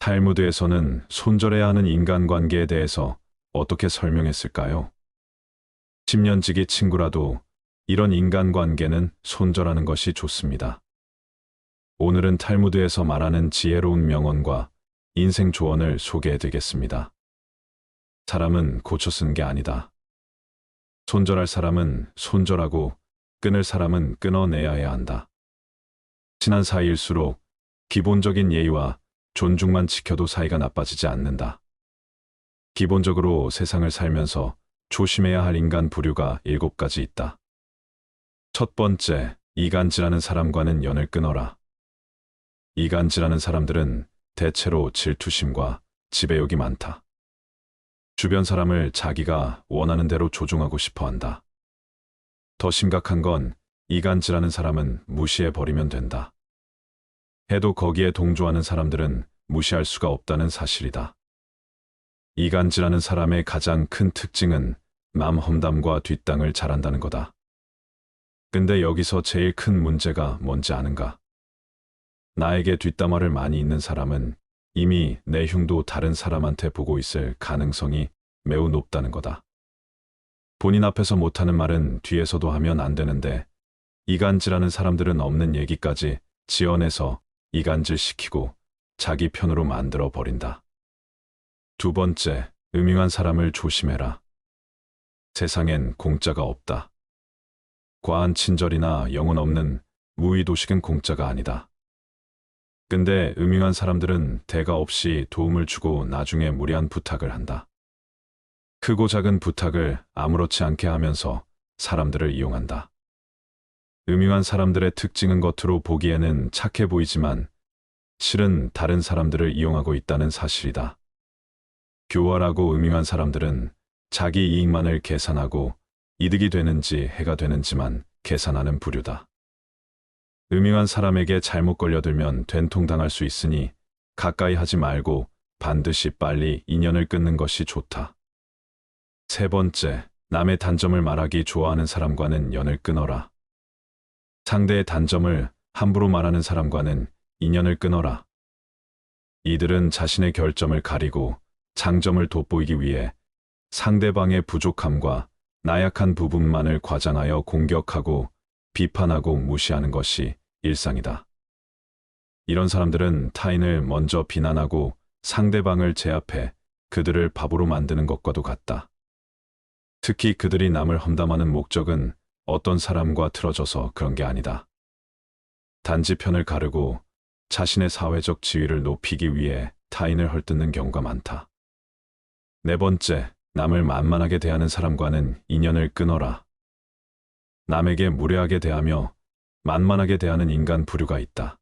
탈무드에서는 손절해야 하는 인간관계에 대해서 어떻게 설명했을까요? 10년지기 친구라도 이런 인간관계는 손절하는 것이 좋습니다. 오늘은 탈무드에서 말하는 지혜로운 명언과 인생 조언을 소개해드리겠습니다. 사람은 고쳐 쓴 게 아니다. 손절할 사람은 손절하고 끊을 사람은 끊어내야 해야 한다. 친한 사이일수록 기본적인 예의와 존중만 지켜도 사이가 나빠지지 않는다. 기본적으로 세상을 살면서 조심해야 할 인간 부류가 7가지 있다. 첫 번째, 이간질하는 사람과는 연을 끊어라. 이간질하는 사람들은 대체로 질투심과 지배욕이 많다. 주변 사람을 자기가 원하는 대로 조종하고 싶어 한다. 더 심각한 건 이간질하는 사람은 무시해버리면 된다. 해도 거기에 동조하는 사람들은 무시할 수가 없다는 사실이다. 이간질하는 사람의 가장 큰 특징은 남 험담과 뒷땅을 잘한다는 거다. 근데 여기서 제일 큰 문제가 뭔지 아는가? 나에게 뒷담화를 많이 있는 사람은 이미 내 흉도 다른 사람한테 보고 있을 가능성이 매우 높다는 거다. 본인 앞에서 못하는 말은 뒤에서도 하면 안 되는데 이간질하는 사람들은 없는 얘기까지 지어내서 이간질시키고 자기 편으로 만들어 버린다. 두 번째, 음흉한 사람을 조심해라. 세상엔 공짜가 없다. 과한 친절이나 영혼 없는 무의도식은 공짜가 아니다. 근데 음흉한 사람들은 대가 없이 도움을 주고 나중에 무리한 부탁을 한다. 크고 작은 부탁을 아무렇지 않게 하면서 사람들을 이용한다. 음흉한 사람들의 특징은 겉으로 보기에는 착해 보이지만 실은 다른 사람들을 이용하고 있다는 사실이다. 교활하고 음흉한 사람들은 자기 이익만을 계산하고 이득이 되는지 해가 되는지만 계산하는 부류다. 음흉한 사람에게 잘못 걸려들면 된통당할 수 있으니 가까이 하지 말고 반드시 빨리 인연을 끊는 것이 좋다. 세 번째, 남의 단점을 말하기 좋아하는 사람과는 연을 끊어라. 상대의 단점을 함부로 말하는 사람과는 인연을 끊어라. 이들은 자신의 결점을 가리고 장점을 돋보이기 위해 상대방의 부족함과 나약한 부분만을 과장하여 공격하고 비판하고 무시하는 것이 일상이다. 이런 사람들은 타인을 먼저 비난하고 상대방을 제압해 그들을 바보로 만드는 것과도 같다. 특히 그들이 남을 험담하는 목적은 어떤 사람과 틀어져서 그런 게 아니다. 단지 편을 가르고 자신의 사회적 지위를 높이기 위해 타인을 헐뜯는 경우가 많다. 네 번째, 남을 만만하게 대하는 사람과는 인연을 끊어라. 남에게 무례하게 대하며 만만하게 대하는 인간 부류가 있다.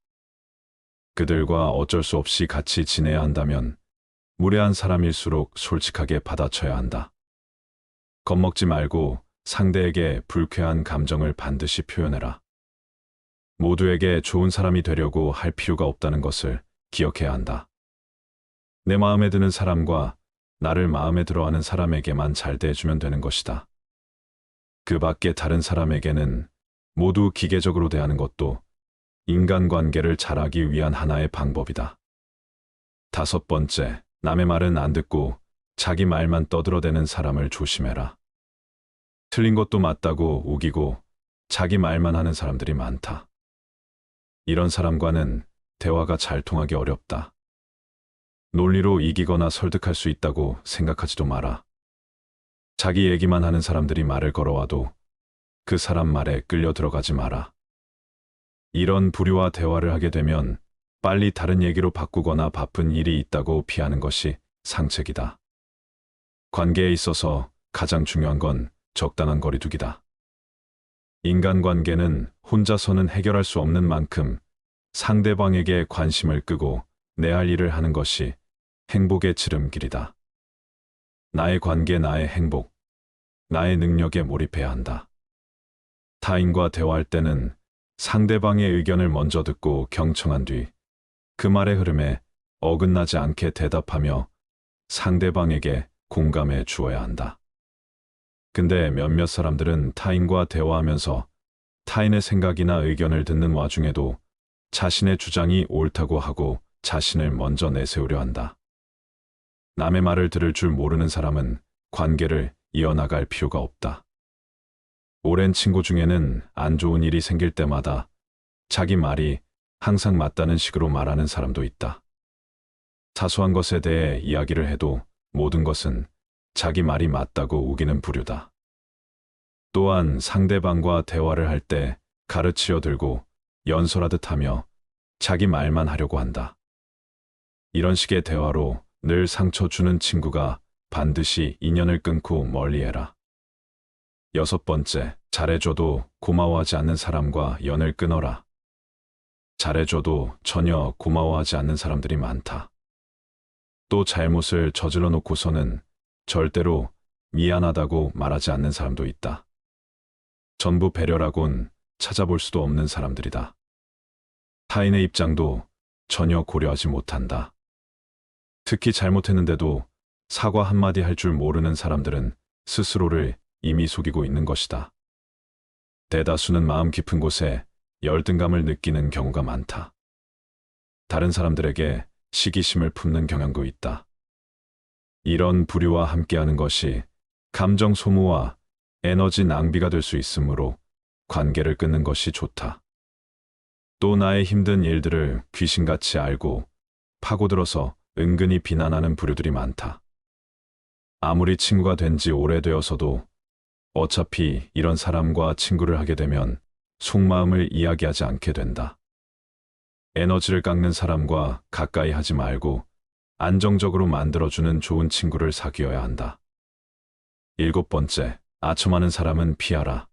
그들과 어쩔 수 없이 같이 지내야 한다면 무례한 사람일수록 솔직하게 받아쳐야 한다. 겁먹지 말고 상대에게 불쾌한 감정을 반드시 표현해라. 모두에게 좋은 사람이 되려고 할 필요가 없다는 것을 기억해야 한다. 내 마음에 드는 사람과 나를 마음에 들어하는 사람에게만 잘 대해주면 되는 것이다. 그 밖에 다른 사람에게는 모두 기계적으로 대하는 것도 인간관계를 잘하기 위한 하나의 방법이다. 다섯 번째, 남의 말은 안 듣고 자기 말만 떠들어대는 사람을 조심해라. 틀린 것도 맞다고 우기고 자기 말만 하는 사람들이 많다. 이런 사람과는 대화가 잘 통하기 어렵다. 논리로 이기거나 설득할 수 있다고 생각하지도 마라. 자기 얘기만 하는 사람들이 말을 걸어와도 그 사람 말에 끌려 들어가지 마라. 이런 부류와 대화를 하게 되면 빨리 다른 얘기로 바꾸거나 바쁜 일이 있다고 피하는 것이 상책이다. 관계에 있어서 가장 중요한 건 적당한 거리두기다. 인간관계는 혼자서는 해결할 수 없는 만큼 상대방에게 관심을 끄고 내 할 일을 하는 것이 행복의 지름길이다. 나의 관계, 나의 행복, 나의 능력에 몰입해야 한다. 타인과 대화할 때는 상대방의 의견을 먼저 듣고 경청한 뒤 그 말의 흐름에 어긋나지 않게 대답하며 상대방에게 공감해 주어야 한다. 근데 몇몇 사람들은 타인과 대화하면서 타인의 생각이나 의견을 듣는 와중에도 자신의 주장이 옳다고 하고 자신을 먼저 내세우려 한다. 남의 말을 들을 줄 모르는 사람은 관계를 이어나갈 필요가 없다. 오랜 친구 중에는 안 좋은 일이 생길 때마다 자기 말이 항상 맞다는 식으로 말하는 사람도 있다. 사소한 것에 대해 이야기를 해도 모든 것은 자기 말이 맞다고 우기는 부류다. 또한 상대방과 대화를 할 때 가르치려 들고 연설하듯 하며 자기 말만 하려고 한다. 이런 식의 대화로 늘 상처 주는 친구가 반드시 인연을 끊고 멀리해라. 6번째, 잘해줘도 고마워하지 않는 사람과 연을 끊어라. 잘해줘도 전혀 고마워하지 않는 사람들이 많다. 또 잘못을 저질러 놓고서는 절대로 미안하다고 말하지 않는 사람도 있다. 전부 배려라곤 찾아볼 수도 없는 사람들이다. 타인의 입장도 전혀 고려하지 못한다. 특히 잘못했는데도 사과 한마디 할 줄 모르는 사람들은 스스로를 이미 속이고 있는 것이다. 대다수는 마음 깊은 곳에 열등감을 느끼는 경우가 많다. 다른 사람들에게 시기심을 품는 경향도 있다. 이런 부류와 함께하는 것이 감정 소모와 에너지 낭비가 될 수 있으므로 관계를 끊는 것이 좋다. 또 나의 힘든 일들을 귀신같이 알고 파고들어서 은근히 비난하는 부류들이 많다. 아무리 친구가 된 지 오래되어서도 어차피 이런 사람과 친구를 하게 되면 속마음을 이야기하지 않게 된다. 에너지를 깎는 사람과 가까이 하지 말고 안정적으로 만들어주는 좋은 친구를 사귀어야 한다. 7번째, 아첨하는 사람은 피하라.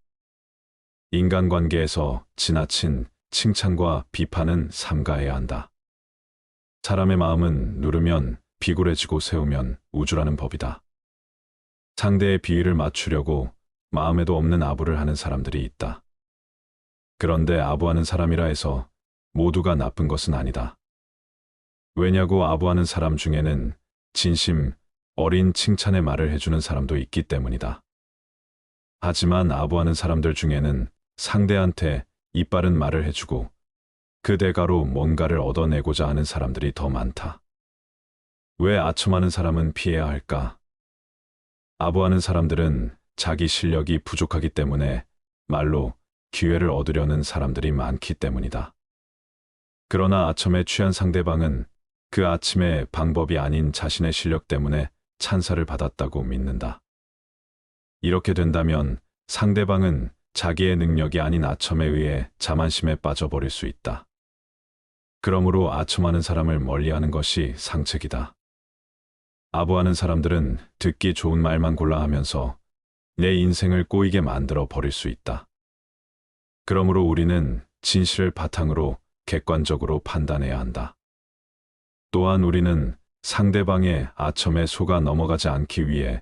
인간관계에서 지나친 칭찬과 비판은 삼가해야 한다. 사람의 마음은 누르면 비굴해지고 세우면 우주라는 법이다. 상대의 비위를 맞추려고 마음에도 없는 아부를 하는 사람들이 있다. 그런데 아부하는 사람이라 해서 모두가 나쁜 것은 아니다. 왜냐고 아부하는 사람 중에는 진심 어린 칭찬의 말을 해주는 사람도 있기 때문이다. 하지만 아부하는 사람들 중에는 상대한테 이빠른 말을 해주고 그 대가로 뭔가를 얻어내고자 하는 사람들이 더 많다. 왜 아첨하는 사람은 피해야 할까? 아부하는 사람들은 자기 실력이 부족하기 때문에 말로 기회를 얻으려는 사람들이 많기 때문이다. 그러나 아첨에 취한 상대방은 그 아침의 방법이 아닌 자신의 실력 때문에 찬사를 받았다고 믿는다. 이렇게 된다면 상대방은 자기의 능력이 아닌 아첨에 의해 자만심에 빠져버릴 수 있다. 그러므로 아첨하는 사람을 멀리하는 것이 상책이다. 아부하는 사람들은 듣기 좋은 말만 골라 하면서 내 인생을 꼬이게 만들어 버릴 수 있다. 그러므로 우리는 진실을 바탕으로 객관적으로 판단해야 한다. 또한 우리는 상대방의 아첨에 속아 넘어가지 않기 위해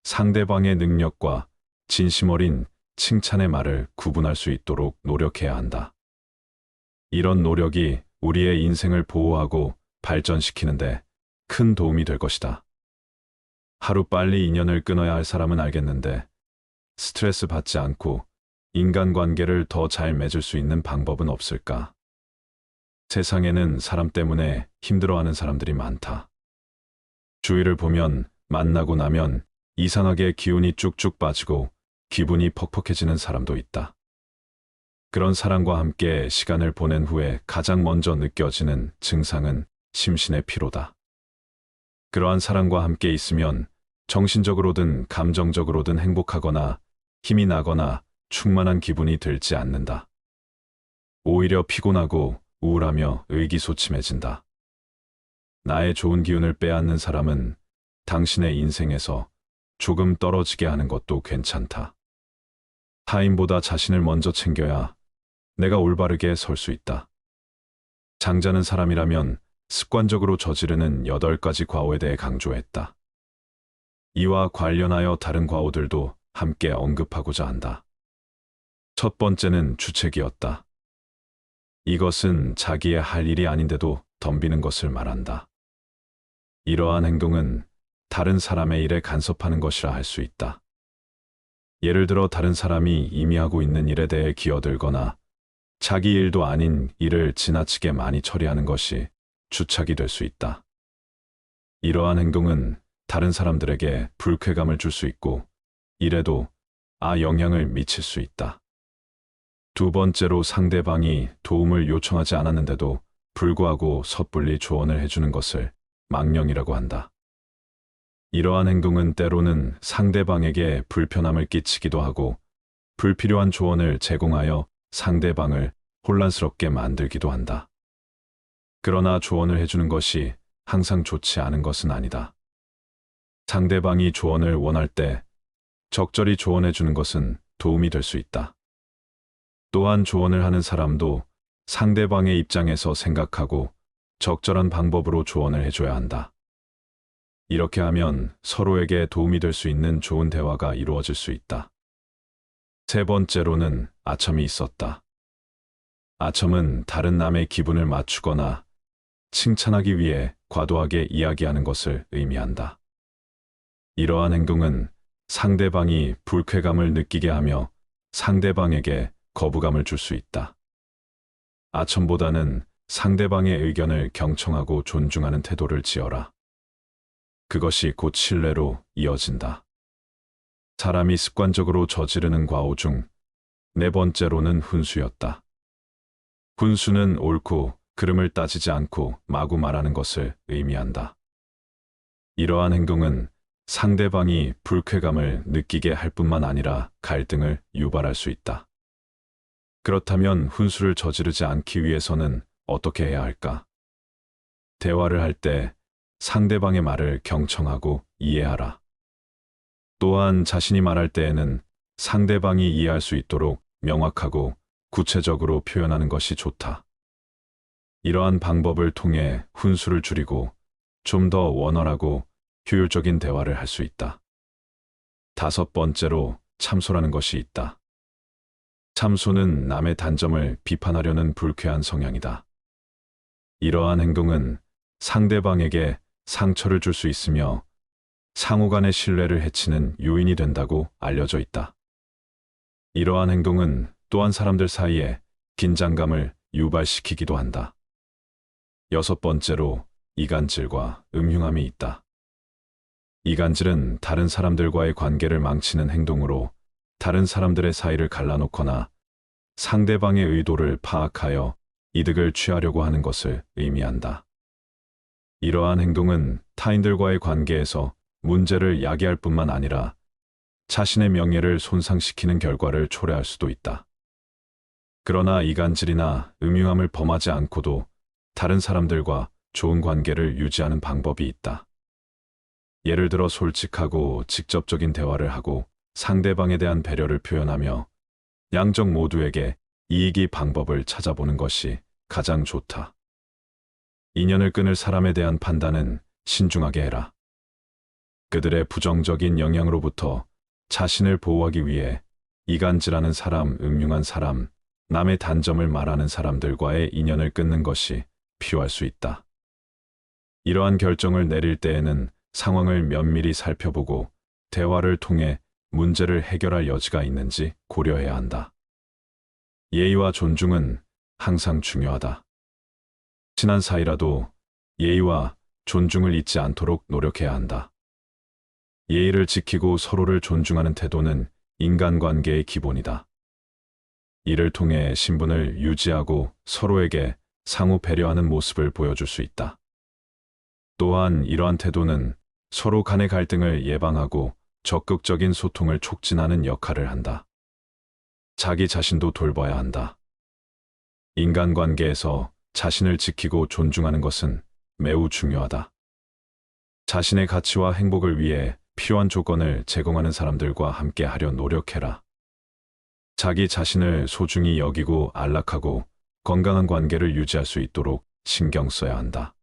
상대방의 능력과 진심 어린 칭찬의 말을 구분할 수 있도록 노력해야 한다. 이런 노력이 우리의 인생을 보호하고 발전시키는데 큰 도움이 될 것이다. 하루빨리 인연을 끊어야 할 사람은 알겠는데 스트레스 받지 않고 인간관계를 더 잘 맺을 수 있는 방법은 없을까? 세상에는 사람 때문에 힘들어하는 사람들이 많다. 주위를 보면 만나고 나면 이상하게 기운이 쭉쭉 빠지고 기분이 퍽퍽해지는 사람도 있다. 그런 사람과 함께 시간을 보낸 후에 가장 먼저 느껴지는 증상은 심신의 피로다. 그러한 사람과 함께 있으면 정신적으로든 감정적으로든 행복하거나 힘이 나거나 충만한 기분이 들지 않는다. 오히려 피곤하고 우울하며 의기소침해진다. 나의 좋은 기운을 빼앗는 사람은 당신의 인생에서 조금 떨어지게 하는 것도 괜찮다. 타인보다 자신을 먼저 챙겨야 내가 올바르게 설 수 있다. 장자는 사람이라면 습관적으로 저지르는 8가지 과오에 대해 강조했다. 이와 관련하여 다른 과오들도 함께 언급하고자 한다. 첫 번째는 주책이었다. 이것은 자기의 할 일이 아닌데도 덤비는 것을 말한다. 이러한 행동은 다른 사람의 일에 간섭하는 것이라 할 수 있다. 예를 들어 다른 사람이 이미 하고 있는 일에 대해 기어들거나 자기 일도 아닌 일을 지나치게 많이 처리하는 것이 주착이 될 수 있다. 이러한 행동은 다른 사람들에게 불쾌감을 줄 수 있고, 이래도 영향을 미칠 수 있다. 두 번째로 상대방이 도움을 요청하지 않았는데도 불구하고 섣불리 조언을 해주는 것을 망령이라고 한다. 이러한 행동은 때로는 상대방에게 불편함을 끼치기도 하고 불필요한 조언을 제공하여 상대방을 혼란스럽게 만들기도 한다. 그러나 조언을 해주는 것이 항상 좋지 않은 것은 아니다. 상대방이 조언을 원할 때 적절히 조언해주는 것은 도움이 될 수 있다. 또한 조언을 하는 사람도 상대방의 입장에서 생각하고 적절한 방법으로 조언을 해줘야 한다. 이렇게 하면 서로에게 도움이 될 수 있는 좋은 대화가 이루어질 수 있다. 세 번째로는 아첨이 있었다. 아첨은 다른 남의 기분을 맞추거나 칭찬하기 위해 과도하게 이야기하는 것을 의미한다. 이러한 행동은 상대방이 불쾌감을 느끼게 하며 상대방에게 거부감을 줄 수 있다. 아첨보다는 상대방의 의견을 경청하고 존중하는 태도를 지어라. 그것이 곧 신뢰로 이어진다. 사람이 습관적으로 저지르는 과오 중 네 번째로는 훈수였다. 훈수는 옳고 그름을 따지지 않고 마구 말하는 것을 의미한다. 이러한 행동은 상대방이 불쾌감을 느끼게 할 뿐만 아니라 갈등을 유발할 수 있다. 그렇다면 훈수를 저지르지 않기 위해서는 어떻게 해야 할까? 대화를 할 때 상대방의 말을 경청하고 이해하라. 또한 자신이 말할 때에는 상대방이 이해할 수 있도록 명확하고 구체적으로 표현하는 것이 좋다. 이러한 방법을 통해 훈수를 줄이고 좀 더 원활하고 효율적인 대화를 할 수 있다. 다섯 번째로 참소라는 것이 있다. 참소는 남의 단점을 비판하려는 불쾌한 성향이다. 이러한 행동은 상대방에게 상처를 줄 수 있으며 상호 간의 신뢰를 해치는 요인이 된다고 알려져 있다. 이러한 행동은 또한 사람들 사이에 긴장감을 유발시키기도 한다. 여섯 번째로 이간질과 음흉함이 있다. 이간질은 다른 사람들과의 관계를 망치는 행동으로 다른 사람들의 사이를 갈라놓거나 상대방의 의도를 파악하여 이득을 취하려고 하는 것을 의미한다. 이러한 행동은 타인들과의 관계에서 문제를 야기할 뿐만 아니라 자신의 명예를 손상시키는 결과를 초래할 수도 있다. 그러나 이간질이나 음흉함을 범하지 않고도 다른 사람들과 좋은 관계를 유지하는 방법이 있다. 예를 들어 솔직하고 직접적인 대화를 하고 상대방에 대한 배려를 표현하며 양쪽 모두에게 이익이 방법을 찾아보는 것이 가장 좋다. 인연을 끊을 사람에 대한 판단은 신중하게 해라. 그들의 부정적인 영향으로부터 자신을 보호하기 위해 이간질하는 사람, 음흉한 사람, 남의 단점을 말하는 사람들과의 인연을 끊는 것이 필요할 수 있다. 이러한 결정을 내릴 때에는 상황을 면밀히 살펴보고 대화를 통해 문제를 해결할 여지가 있는지 고려해야 한다. 예의와 존중은 항상 중요하다. 친한 사이라도 예의와 존중을 잊지 않도록 노력해야 한다. 예의를 지키고 서로를 존중하는 태도는 인간관계의 기본이다. 이를 통해 신분을 유지하고 서로에게 상호 배려하는 모습을 보여줄 수 있다. 또한 이러한 태도는 서로 간의 갈등을 예방하고 적극적인 소통을 촉진하는 역할을 한다. 자기 자신도 돌봐야 한다. 인간관계에서 자신을 지키고 존중하는 것은 매우 중요하다. 자신의 가치와 행복을 위해 필요한 조건을 제공하는 사람들과 함께 하려 노력해라. 자기 자신을 소중히 여기고 안락하고 건강한 관계를 유지할 수 있도록 신경 써야 한다.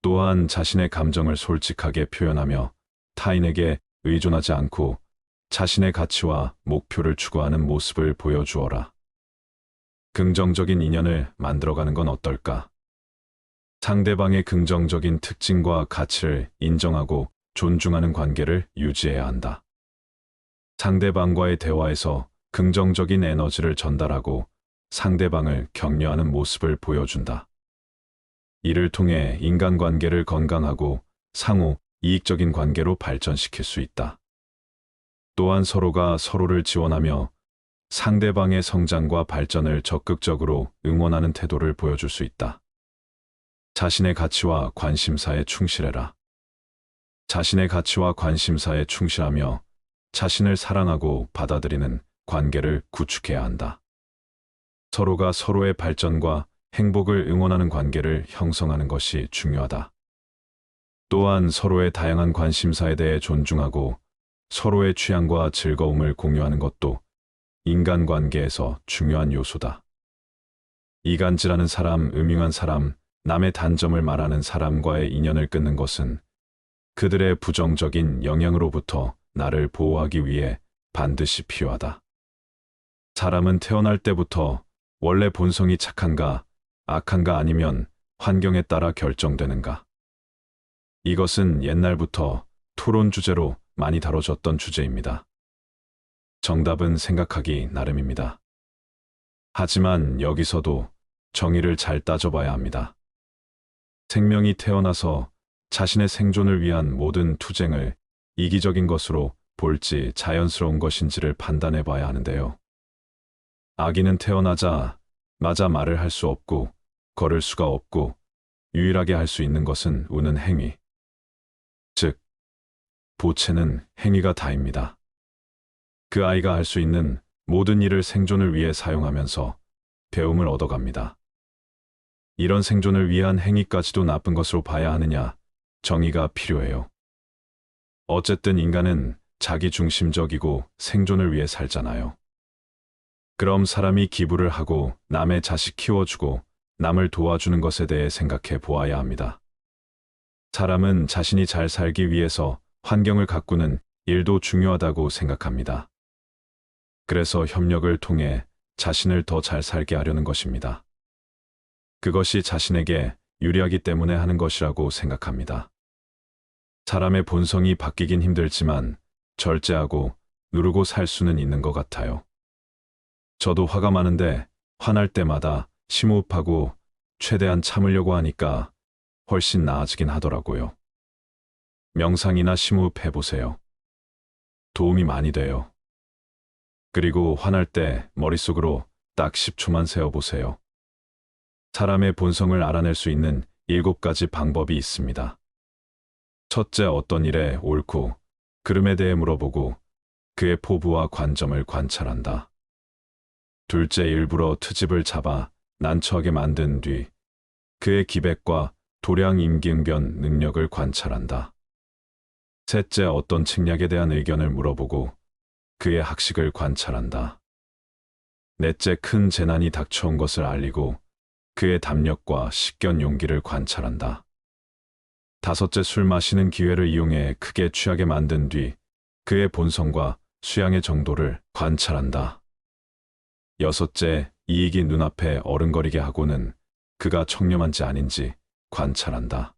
또한 자신의 감정을 솔직하게 표현하며 타인에게 의존하지 않고 자신의 가치와 목표를 추구하는 모습을 보여주어라. 긍정적인 인연을 만들어가는 건 어떨까? 상대방의 긍정적인 특징과 가치를 인정하고 존중하는 관계를 유지해야 한다. 상대방과의 대화에서 긍정적인 에너지를 전달하고 상대방을 격려하는 모습을 보여준다. 이를 통해 인간관계를 건강하고 상호 이익적인 관계로 발전시킬 수 있다. 또한 서로가 서로를 지원하며 상대방의 성장과 발전을 적극적으로 응원하는 태도를 보여줄 수 있다. 자신의 가치와 관심사에 충실해라. 자신의 가치와 관심사에 충실하며 자신을 사랑하고 받아들이는 관계를 구축해야 한다. 서로가 서로의 발전과 행복을 응원하는 관계를 형성하는 것이 중요하다. 또한 서로의 다양한 관심사에 대해 존중하고 서로의 취향과 즐거움을 공유하는 것도 인간관계에서 중요한 요소다. 이간질하는 사람, 음흉한 사람, 남의 단점을 말하는 사람과의 인연을 끊는 것은 그들의 부정적인 영향으로부터 나를 보호하기 위해 반드시 필요하다. 사람은 태어날 때부터 원래 본성이 착한가, 악한가 아니면 환경에 따라 결정되는가. 이것은 옛날부터 토론 주제로 많이 다뤄졌던 주제입니다. 정답은 생각하기 나름입니다. 하지만 여기서도 정의를 잘 따져봐야 합니다. 생명이 태어나서 자신의 생존을 위한 모든 투쟁을 이기적인 것으로 볼지 자연스러운 것인지를 판단해 봐야 하는데요. 아기는 태어나자마자 말을 할 수 없고 걸을 수가 없고 유일하게 할 수 있는 것은 우는 행위. 즉, 보채는 행위가 다입니다. 그 아이가 할 수 있는 모든 일을 생존을 위해 사용하면서 배움을 얻어갑니다. 이런 생존을 위한 행위까지도 나쁜 것으로 봐야 하느냐, 정의가 필요해요. 어쨌든 인간은 자기중심적이고 생존을 위해 살잖아요. 그럼 사람이 기부를 하고 남의 자식 키워주고 남을 도와주는 것에 대해 생각해 보아야 합니다. 사람은 자신이 잘 살기 위해서 환경을 가꾸는 일도 중요하다고 생각합니다. 그래서 협력을 통해 자신을 더 잘 살게 하려는 것입니다. 그것이 자신에게 유리하기 때문에 하는 것이라고 생각합니다. 사람의 본성이 바뀌긴 힘들지만 절제하고 누르고 살 수는 있는 것 같아요. 저도 화가 많은데 화날 때마다 심호흡하고 최대한 참으려고 하니까 훨씬 나아지긴 하더라고요. 명상이나 심호흡 해보세요. 도움이 많이 돼요. 그리고 화날 때 머릿속으로 딱 10초만 세어보세요. 사람의 본성을 알아낼 수 있는 7가지 방법이 있습니다. 첫째, 어떤 일에 옳고 그름에 대해 물어보고 그의 포부와 관점을 관찰한다. 둘째, 일부러 트집을 잡아 난처하게 만든 뒤 그의 기백과 도량 임기응변 능력을 관찰한다. 셋째, 어떤 책략에 대한 의견을 물어보고 그의 학식을 관찰한다. 넷째, 큰 재난이 닥쳐온 것을 알리고 그의 담력과 식견 용기를 관찰한다. 다섯째, 술 마시는 기회를 이용해 크게 취하게 만든 뒤 그의 본성과 수양의 정도를 관찰한다. 여섯째, 이익이 눈앞에 어른거리게 하고는 그가 청렴한지 아닌지 관찰한다.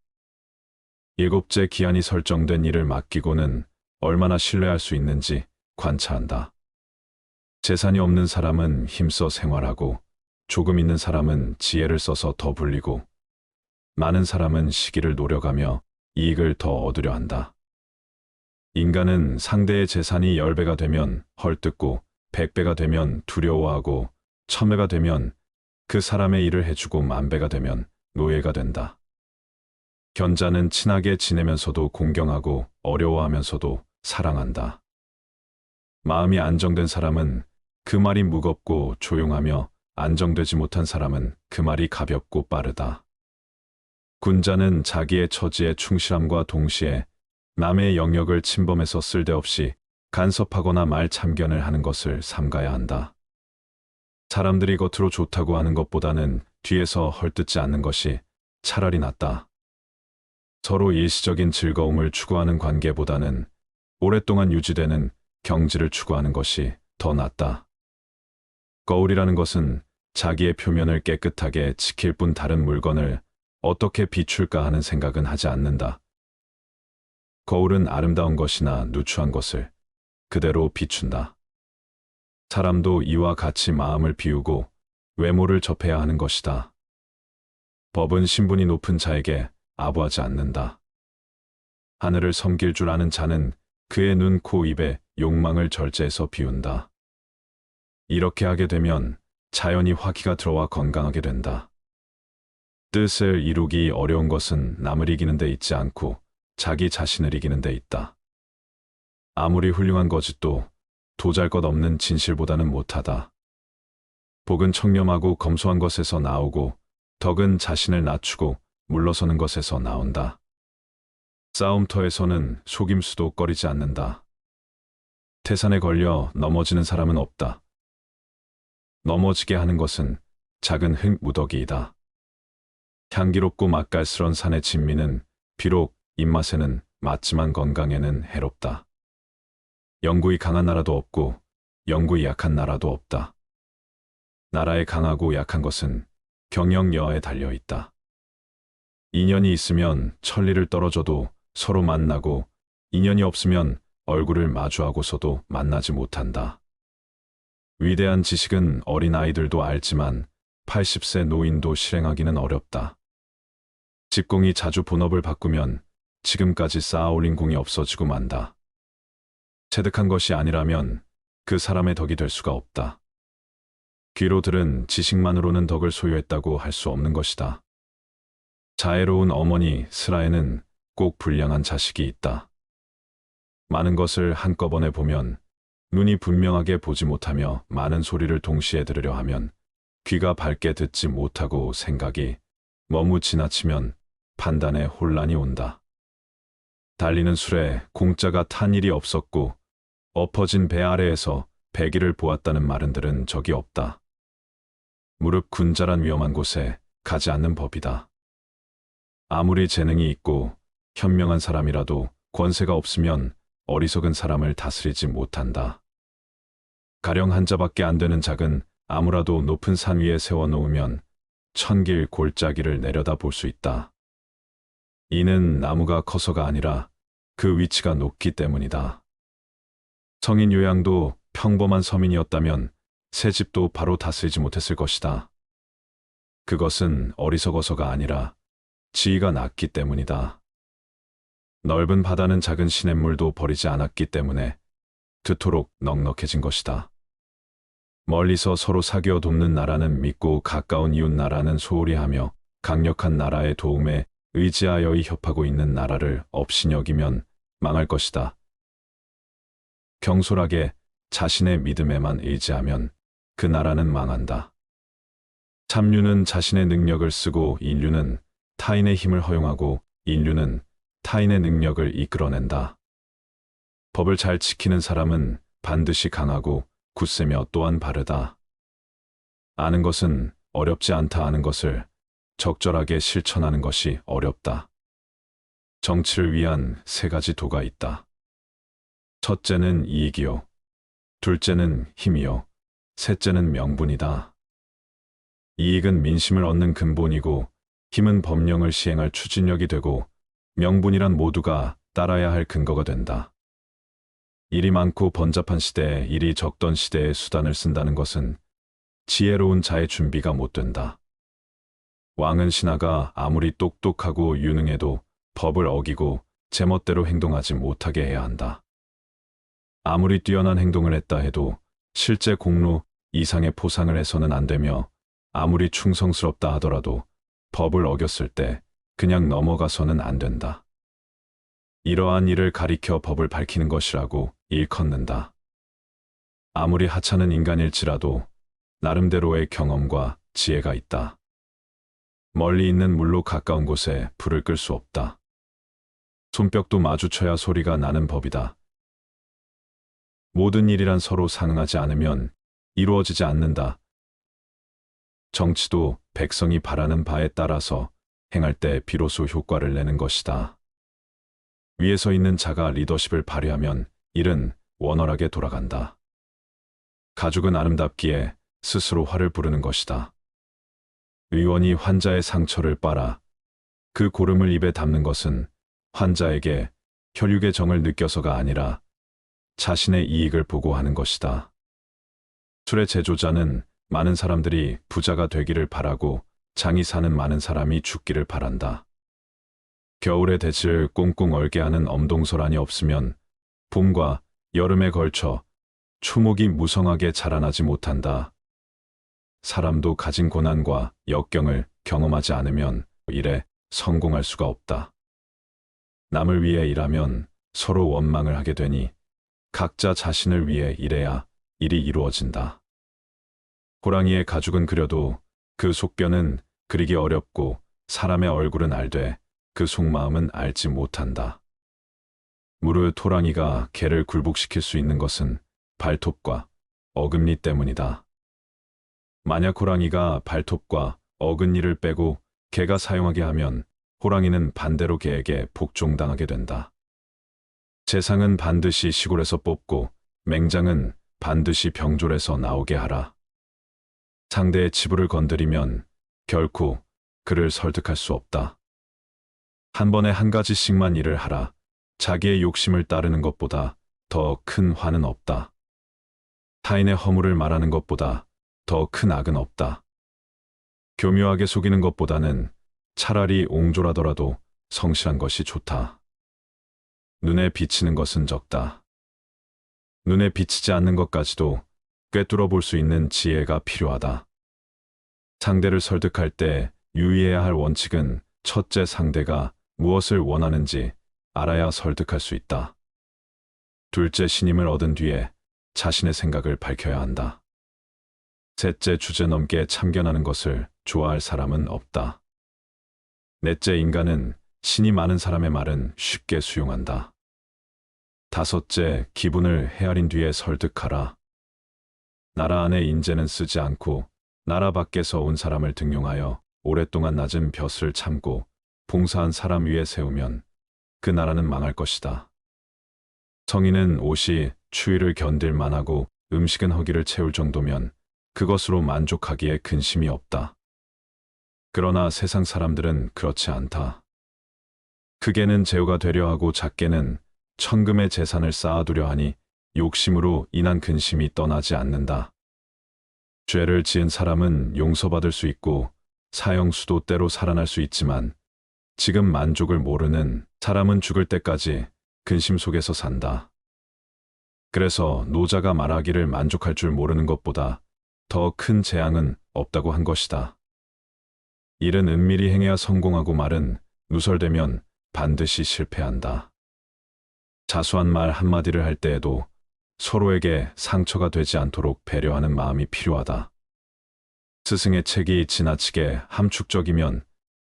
일곱째, 기한이 설정된 일을 맡기고는 얼마나 신뢰할 수 있는지 관찰한다. 재산이 없는 사람은 힘써 생활하고 조금 있는 사람은 지혜를 써서 더 불리고 많은 사람은 시기를 노려가며 이익을 더 얻으려 한다. 인간은 상대의 재산이 10배가 되면 헐뜯고 100배가 되면 두려워하고 1000배가 되면 그 사람의 일을 해주고 10,000배가 되면 노예가 된다. 견자는 친하게 지내면서도 공경하고 어려워하면서도 사랑한다. 마음이 안정된 사람은 그 말이 무겁고 조용하며 안정되지 못한 사람은 그 말이 가볍고 빠르다. 군자는 자기의 처지에 충실함과 동시에 남의 영역을 침범해서 쓸데없이 간섭하거나 말 참견을 하는 것을 삼가야 한다. 사람들이 겉으로 좋다고 하는 것보다는 뒤에서 헐뜯지 않는 것이 차라리 낫다. 서로 일시적인 즐거움을 추구하는 관계보다는 오랫동안 유지되는 경지를 추구하는 것이 더 낫다. 거울이라는 것은 자기의 표면을 깨끗하게 지킬 뿐 다른 물건을 어떻게 비출까 하는 생각은 하지 않는다. 거울은 아름다운 것이나 누추한 것을 그대로 비춘다. 사람도 이와 같이 마음을 비우고 외모를 접해야 하는 것이다. 법은 신분이 높은 자에게 아부하지 않는다. 하늘을 섬길 줄 아는 자는 그의 눈, 코, 입에 욕망을 절제해서 비운다. 이렇게 하게 되면 자연히 화기가 들어와 건강하게 된다. 뜻을 이루기 어려운 것은 남을 이기는 데 있지 않고 자기 자신을 이기는 데 있다. 아무리 훌륭한 거짓도 도잘것없는 진실보다는 못하다. 복은 청렴하고 검소한 것에서 나오고 덕은 자신을 낮추고 물러서는 것에서 나온다. 싸움터에서는 속임수도 꺼리지 않는다. 태산에 걸려 넘어지는 사람은 없다. 넘어지게 하는 것은 작은 흙무더기이다. 향기롭고 맛깔스런 산의 진미는 비록 입맛에는 맞지만 건강에는 해롭다. 영구히 강한 나라도 없고 영구히 약한 나라도 없다. 나라의 강하고 약한 것은 경영여하에 달려 있다. 인연이 있으면 천리를 떨어져도 서로 만나고 인연이 없으면 얼굴을 마주하고서도 만나지 못한다. 위대한 지식은 어린아이들도 알지만 80세 노인도 실행하기는 어렵다. 집공이 자주 본업을 바꾸면 지금까지 쌓아올린 공이 없어지고 만다. 체득한 것이 아니라면 그 사람의 덕이 될 수가 없다. 귀로 들은 지식만으로는 덕을 소유했다고 할 수 없는 것이다. 자애로운 어머니 스라에는 꼭 불량한 자식이 있다. 많은 것을 한꺼번에 보면 눈이 분명하게 보지 못하며 많은 소리를 동시에 들으려 하면 귀가 밝게 듣지 못하고 생각이 너무 지나치면 판단에 혼란이 온다. 달리는 술에 공짜가 탄 일이 없었고 엎어진 배 아래에서 배기를 보았다는 말은 들은 적이 없다. 무릎 군자란 위험한 곳에 가지 않는 법이다. 아무리 재능이 있고 현명한 사람이라도 권세가 없으면 어리석은 사람을 다스리지 못한다. 가령 한 자밖에 안 되는 작은 나무라도 높은 산 위에 세워놓으면 천길 골짜기를 내려다 볼 수 있다. 이는 나무가 커서가 아니라 그 위치가 높기 때문이다. 성인 요양도 평범한 서민이었다면 새 집도 바로 다스리지 못했을 것이다. 그것은 어리석어서가 아니라 지위가 낮기 때문이다. 넓은 바다는 작은 시냇물도 버리지 않았기 때문에 그토록 넉넉해진 것이다. 멀리서 서로 사귀어 돕는 나라는 믿고 가까운 이웃 나라는 소홀히 하며 강력한 나라의 도움에 의지하여 협하고 있는 나라를 업신 여기면 망할 것이다. 경솔하게 자신의 믿음에만 의지하면 그 나라는 망한다. 참류는 자신의 능력을 쓰고 인류는 타인의 힘을 허용하고 인류는 타인의 능력을 이끌어낸다. 법을 잘 지키는 사람은 반드시 강하고 굳세며 또한 바르다. 아는 것은 어렵지 않다 하는 것을 적절하게 실천하는 것이 어렵다. 정치를 위한 세 가지 도가 있다. 첫째는 이익이요. 둘째는 힘이요. 셋째는 명분이다. 이익은 민심을 얻는 근본이고 힘은 법령을 시행할 추진력이 되고 명분이란 모두가 따라야 할 근거가 된다. 일이 많고 번잡한 시대에 일이 적던 시대에 수단을 쓴다는 것은 지혜로운 자의 준비가 못 된다. 왕은 신하가 아무리 똑똑하고 유능해도 법을 어기고 제멋대로 행동하지 못하게 해야 한다. 아무리 뛰어난 행동을 했다 해도 실제 공로 이상의 포상을 해서는 안 되며 아무리 충성스럽다 하더라도 법을 어겼을 때 그냥 넘어가서는 안 된다. 이러한 일을 가리켜 법을 밝히는 것이라고 일컫는다. 아무리 하찮은 인간일지라도 나름대로의 경험과 지혜가 있다. 멀리 있는 물로 가까운 곳에 불을 끌 수 없다. 손뼉도 마주쳐야 소리가 나는 법이다. 모든 일이란 서로 상응하지 않으면 이루어지지 않는다. 정치도 백성이 바라는 바에 따라서 행할 때 비로소 효과를 내는 것이다. 위에 서 있는 자가 리더십을 발휘하면 일은 원활하게 돌아간다. 가죽은 아름답기에 스스로 화를 부르는 것이다. 의원이 환자의 상처를 빨아 그 고름을 입에 담는 것은 환자에게 혈육의 정을 느껴서가 아니라 자신의 이익을 보고 하는 것이다. 술의 제조자는 많은 사람들이 부자가 되기를 바라고 장이 사는 많은 사람이 죽기를 바란다. 겨울에 대지를 꽁꽁 얼게 하는 엄동설안이 없으면 봄과 여름에 걸쳐 초목이 무성하게 자라나지 못한다. 사람도 가진 고난과 역경을 경험하지 않으면 일에 성공할 수가 없다. 남을 위해 일하면 서로 원망을 하게 되니 각자 자신을 위해 일해야 일이 이루어진다. 호랑이의 가죽은 그려도 그 속뼈는 그리기 어렵고 사람의 얼굴은 알되 그 속마음은 알지 못한다. 무릇 호랑이가 개를 굴복시킬 수 있는 것은 발톱과 어금니 때문이다. 만약 호랑이가 발톱과 어금니를 빼고 개가 사용하게 하면 호랑이는 반대로 개에게 복종당하게 된다. 재상은 반드시 시골에서 뽑고 맹장은 반드시 병졸에서 나오게 하라. 상대의 치부를 건드리면 결코 그를 설득할 수 없다. 한 번에 한 가지씩만 일을 하라. 자기의 욕심을 따르는 것보다 더 큰 화는 없다. 타인의 허물을 말하는 것보다 더 큰 악은 없다. 교묘하게 속이는 것보다는 차라리 옹졸하더라도 성실한 것이 좋다. 눈에 비치는 것은 적다. 눈에 비치지 않는 것까지도 꿰뚫어 볼 수 있는 지혜가 필요하다. 상대를 설득할 때 유의해야 할 원칙은 첫째, 상대가 무엇을 원하는지 알아야 설득할 수 있다. 둘째, 신임을 얻은 뒤에 자신의 생각을 밝혀야 한다. 셋째, 주제넘게 참견하는 것을 좋아할 사람은 없다. 넷째, 인간은 신이 많은 사람의 말은 쉽게 수용한다. 다섯째, 기분을 헤아린 뒤에 설득하라. 나라 안에 인재는 쓰지 않고 나라 밖에서 온 사람을 등용하여 오랫동안 낮은 벼슬을 참고 봉사한 사람 위에 세우면 그 나라는 망할 것이다. 성인은 옷이 추위를 견딜 만하고 음식은 허기를 채울 정도면 그것으로 만족하기에 근심이 없다. 그러나 세상 사람들은 그렇지 않다. 크게는 제후가 되려 하고 작게는 천금의 재산을 쌓아두려 하니 욕심으로 인한 근심이 떠나지 않는다. 죄를 지은 사람은 용서받을 수 있고 사형수도 때로 살아날 수 있지만 지금 만족을 모르는 사람은 죽을 때까지 근심 속에서 산다. 그래서 노자가 말하기를 만족할 줄 모르는 것보다 더 큰 재앙은 없다고 한 것이다. 일은 은밀히 행해야 성공하고 말은 누설되면 반드시 실패한다. 자수한 말 한마디를 할 때에도 서로에게 상처가 되지 않도록 배려하는 마음이 필요하다. 스승의 책이 지나치게 함축적이면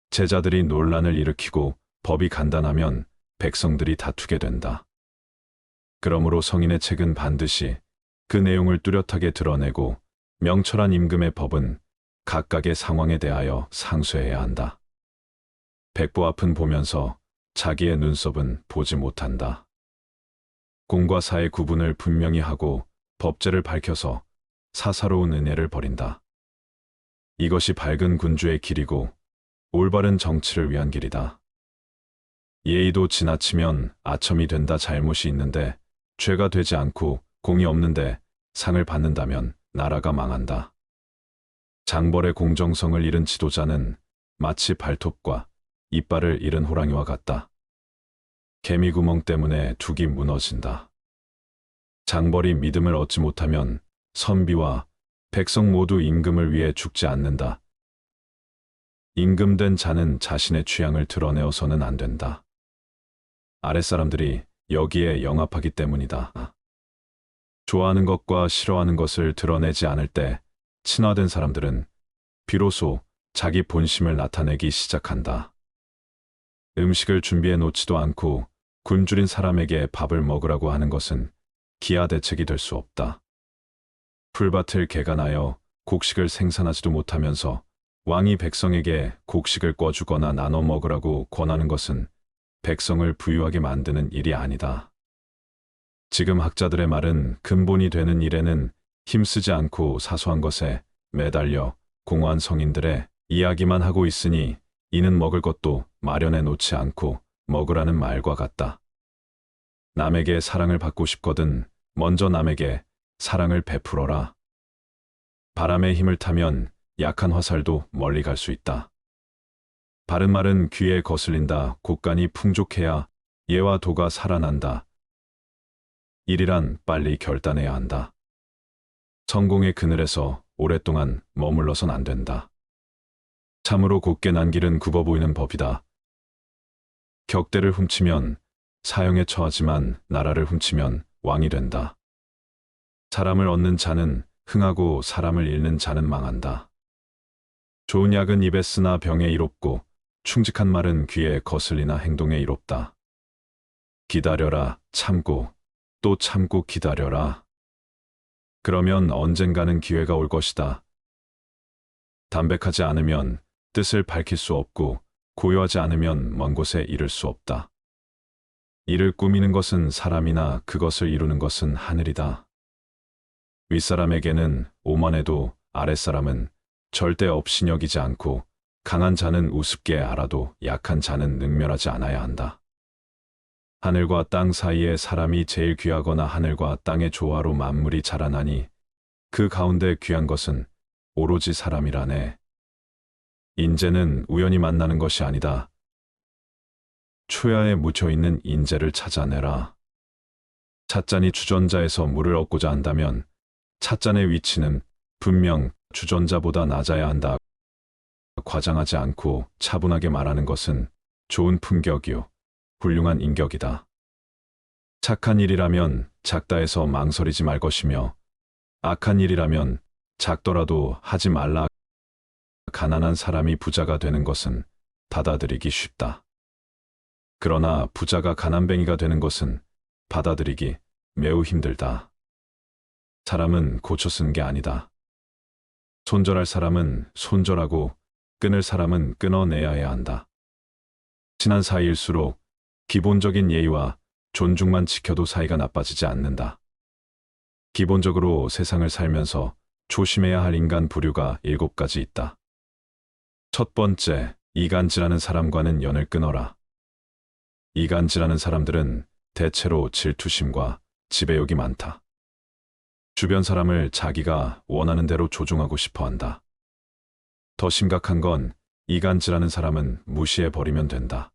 제자들이 논란을 일으키고 법이 간단하면 백성들이 다투게 된다. 그러므로 성인의 책은 반드시 그 내용을 뚜렷하게 드러내고 명철한 임금의 법은 각각의 상황에 대하여 상수해야 한다. 백보 앞은 보면서 자기의 눈썹은 보지 못한다. 공과 사의 구분을 분명히 하고 법제를 밝혀서 사사로운 은혜를 버린다. 이것이 밝은 군주의 길이고 올바른 정치를 위한 길이다. 예의도 지나치면 아첨이 된다. 잘못이 있는데 죄가 되지 않고 공이 없는데 상을 받는다면 나라가 망한다. 장벌의 공정성을 잃은 지도자는 마치 발톱과 이빨을 잃은 호랑이와 같다. 개미구멍 때문에 둑이 무너진다. 장벌이 믿음을 얻지 못하면 선비와 백성 모두 임금을 위해 죽지 않는다. 임금된 자는 자신의 취향을 드러내어서는 안 된다. 아랫사람들이 여기에 영합하기 때문이다. 좋아하는 것과 싫어하는 것을 드러내지 않을 때 친화된 사람들은 비로소 자기 본심을 나타내기 시작한다. 음식을 준비해 놓지도 않고 굶주린 사람에게 밥을 먹으라고 하는 것은 기하 대책이 될 수 없다. 풀밭을 개간하여 곡식을 생산하지도 못하면서 왕이 백성에게 곡식을 꿔주거나 나눠 먹으라고 권하는 것은 백성을 부유하게 만드는 일이 아니다. 지금 학자들의 말은 근본이 되는 일에는 힘쓰지 않고 사소한 것에 매달려 공허한 성인들의 이야기만 하고 있으니 이는 먹을 것도 마련해 놓지 않고 먹으라는 말과 같다. 남에게 사랑을 받고 싶거든 먼저 남에게 사랑을 베풀어라. 바람의 힘을 타면 약한 화살도 멀리 갈 수 있다. 바른 말은 귀에 거슬린다. 곳간이 풍족해야 예와 도가 살아난다. 일이란 빨리 결단해야 한다. 성공의 그늘에서 오랫동안 머물러선 안 된다. 참으로 곧게 난 길은 굽어 보이는 법이다. 격대를 훔치면 사형에 처하지만 나라를 훔치면 왕이 된다. 사람을 얻는 자는 흥하고 사람을 잃는 자는 망한다. 좋은 약은 입에 쓰나 병에 이롭고 충직한 말은 귀에 거슬리나 행동에 이롭다. 기다려라, 참고, 또 참고 기다려라. 그러면 언젠가는 기회가 올 것이다. 담백하지 않으면 뜻을 밝힐 수 없고 고요하지 않으면 먼 곳에 이를 수 없다. 이를 꾸미는 것은 사람이나 그것을 이루는 것은 하늘이다. 윗사람에게는 오만해도 아랫사람은 절대 업신여기지 않고 강한 자는 우습게 알아도 약한 자는 능멸하지 않아야 한다. 하늘과 땅 사이에 사람이 제일 귀하거나 하늘과 땅의 조화로 만물이 자라나니 그 가운데 귀한 것은 오로지 사람이라네. 인재는 우연히 만나는 것이 아니다. 초야에 묻혀있는 인재를 찾아내라. 찻잔이 주전자에서 물을 얻고자 한다면 찻잔의 위치는 분명 주전자보다 낮아야 한다. 과장하지 않고 차분하게 말하는 것은 좋은 품격이요, 훌륭한 인격이다. 착한 일이라면 작다 해서 망설이지 말 것이며 악한 일이라면 작더라도 하지 말라. 가난한 사람이 부자가 되는 것은 받아들이기 쉽다. 그러나 부자가 가난뱅이가 되는 것은 받아들이기 매우 힘들다. 사람은 고쳐 쓰는 게 아니다. 손절할 사람은 손절하고 끊을 사람은 끊어내야 해야 한다. 친한 사이일수록 기본적인 예의와 존중만 지켜도 사이가 나빠지지 않는다. 기본적으로 세상을 살면서 조심해야 할 인간 부류가 7가지 있다. 첫 번째, 이간질하는 사람과는 연을 끊어라. 이간질하는 사람들은 대체로 질투심과 지배욕이 많다. 주변 사람을 자기가 원하는 대로 조종하고 싶어 한다. 더 심각한 건 이간질하는 사람은 무시해버리면 된다.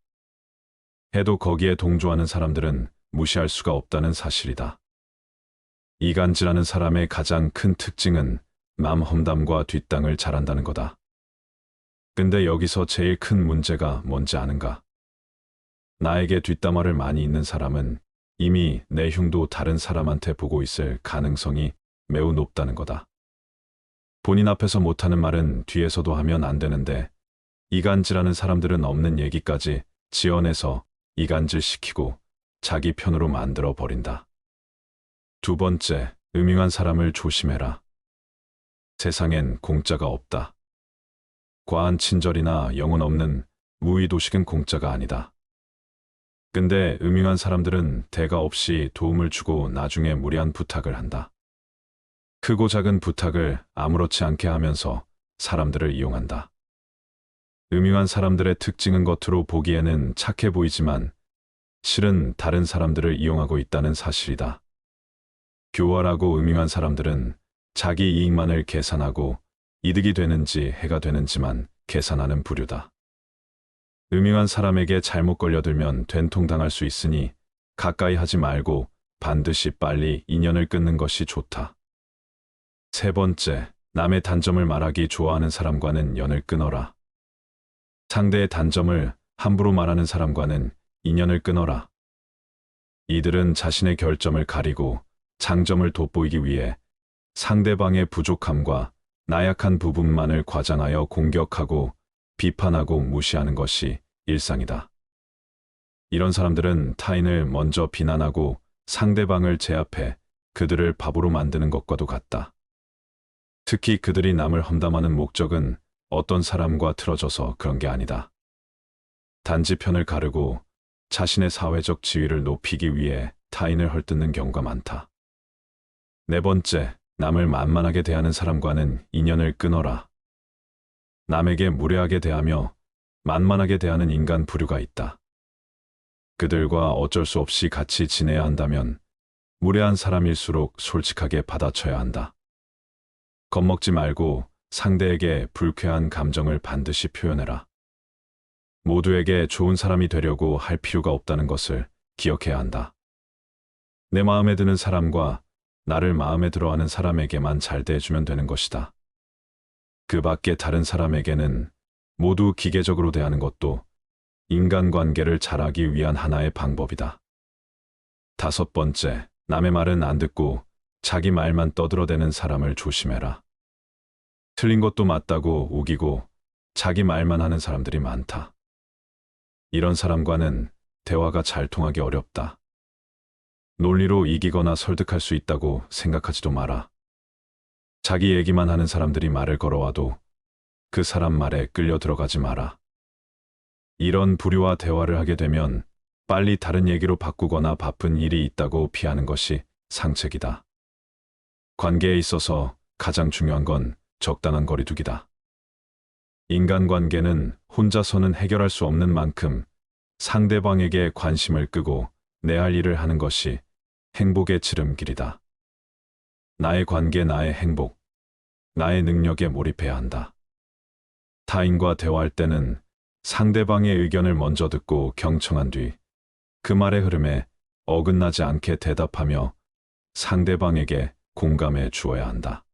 해도 거기에 동조하는 사람들은 무시할 수가 없다는 사실이다. 이간질하는 사람의 가장 큰 특징은 남 험담과 뒷땅을 잘한다는 거다. 근데 여기서 제일 큰 문제가 뭔지 아는가? 나에게 뒷담화를 많이 있는 사람은 이미 내 흉도 다른 사람한테 보고 있을 가능성이 매우 높다는 거다. 본인 앞에서 못하는 말은 뒤에서도 하면 안 되는데 이간질하는 사람들은 없는 얘기까지 지어내서 이간질시키고 자기 편으로 만들어 버린다. 두 번째, 음흉한 사람을 조심해라. 세상엔 공짜가 없다. 과한 친절이나 영혼 없는 무의도식은 공짜가 아니다. 근데 음흉한 사람들은 대가 없이 도움을 주고 나중에 무리한 부탁을 한다. 크고 작은 부탁을 아무렇지 않게 하면서 사람들을 이용한다. 음흉한 사람들의 특징은 겉으로 보기에는 착해 보이지만 실은 다른 사람들을 이용하고 있다는 사실이다. 교활하고 음흉한 사람들은 자기 이익만을 계산하고 이득이 되는지 해가 되는지만 계산하는 부류다. 음흉한 사람에게 잘못 걸려들면 된통당할 수 있으니 가까이 하지 말고 반드시 빨리 인연을 끊는 것이 좋다. 세 번째, 남의 단점을 말하기 좋아하는 사람과는 연을 끊어라. 상대의 단점을 함부로 말하는 사람과는 인연을 끊어라. 이들은 자신의 결점을 가리고 장점을 돋보이기 위해 상대방의 부족함과 나약한 부분만을 과장하여 공격하고 비판하고 무시하는 것이 일상이다. 이런 사람들은 타인을 먼저 비난하고 상대방을 제압해 그들을 바보로 만드는 것과도 같다. 특히 그들이 남을 험담하는 목적은 어떤 사람과 틀어져서 그런 게 아니다. 단지 편을 가르고 자신의 사회적 지위를 높이기 위해 타인을 헐뜯는 경우가 많다. 네 번째, 남을 만만하게 대하는 사람과는 인연을 끊어라. 남에게 무례하게 대하며 만만하게 대하는 인간 부류가 있다. 그들과 어쩔 수 없이 같이 지내야 한다면 무례한 사람일수록 솔직하게 받아쳐야 한다. 겁먹지 말고 상대에게 불쾌한 감정을 반드시 표현해라. 모두에게 좋은 사람이 되려고 할 필요가 없다는 것을 기억해야 한다. 내 마음에 드는 사람과 나를 마음에 들어하는 사람에게만 잘 대해주면 되는 것이다. 그 밖에 다른 사람에게는 모두 기계적으로 대하는 것도 인간관계를 잘하기 위한 하나의 방법이다. 5번째, 남의 말은 안 듣고 자기 말만 떠들어대는 사람을 조심해라. 틀린 것도 맞다고 우기고 자기 말만 하는 사람들이 많다. 이런 사람과는 대화가 잘 통하기 어렵다. 논리로 이기거나 설득할 수 있다고 생각하지도 마라. 자기 얘기만 하는 사람들이 말을 걸어와도 그 사람 말에 끌려 들어가지 마라. 이런 부류와 대화를 하게 되면 빨리 다른 얘기로 바꾸거나 바쁜 일이 있다고 피하는 것이 상책이다. 관계에 있어서 가장 중요한 건 적당한 거리두기다. 인간관계는 혼자서는 해결할 수 없는 만큼 상대방에게 관심을 끄고 내 할 일을 하는 것이 행복의 지름길이다. 나의 관계, 나의 행복, 나의 능력에 몰입해야 한다. 타인과 대화할 때는 상대방의 의견을 먼저 듣고 경청한 뒤 그 말의 흐름에 어긋나지 않게 대답하며 상대방에게 공감해 주어야 한다.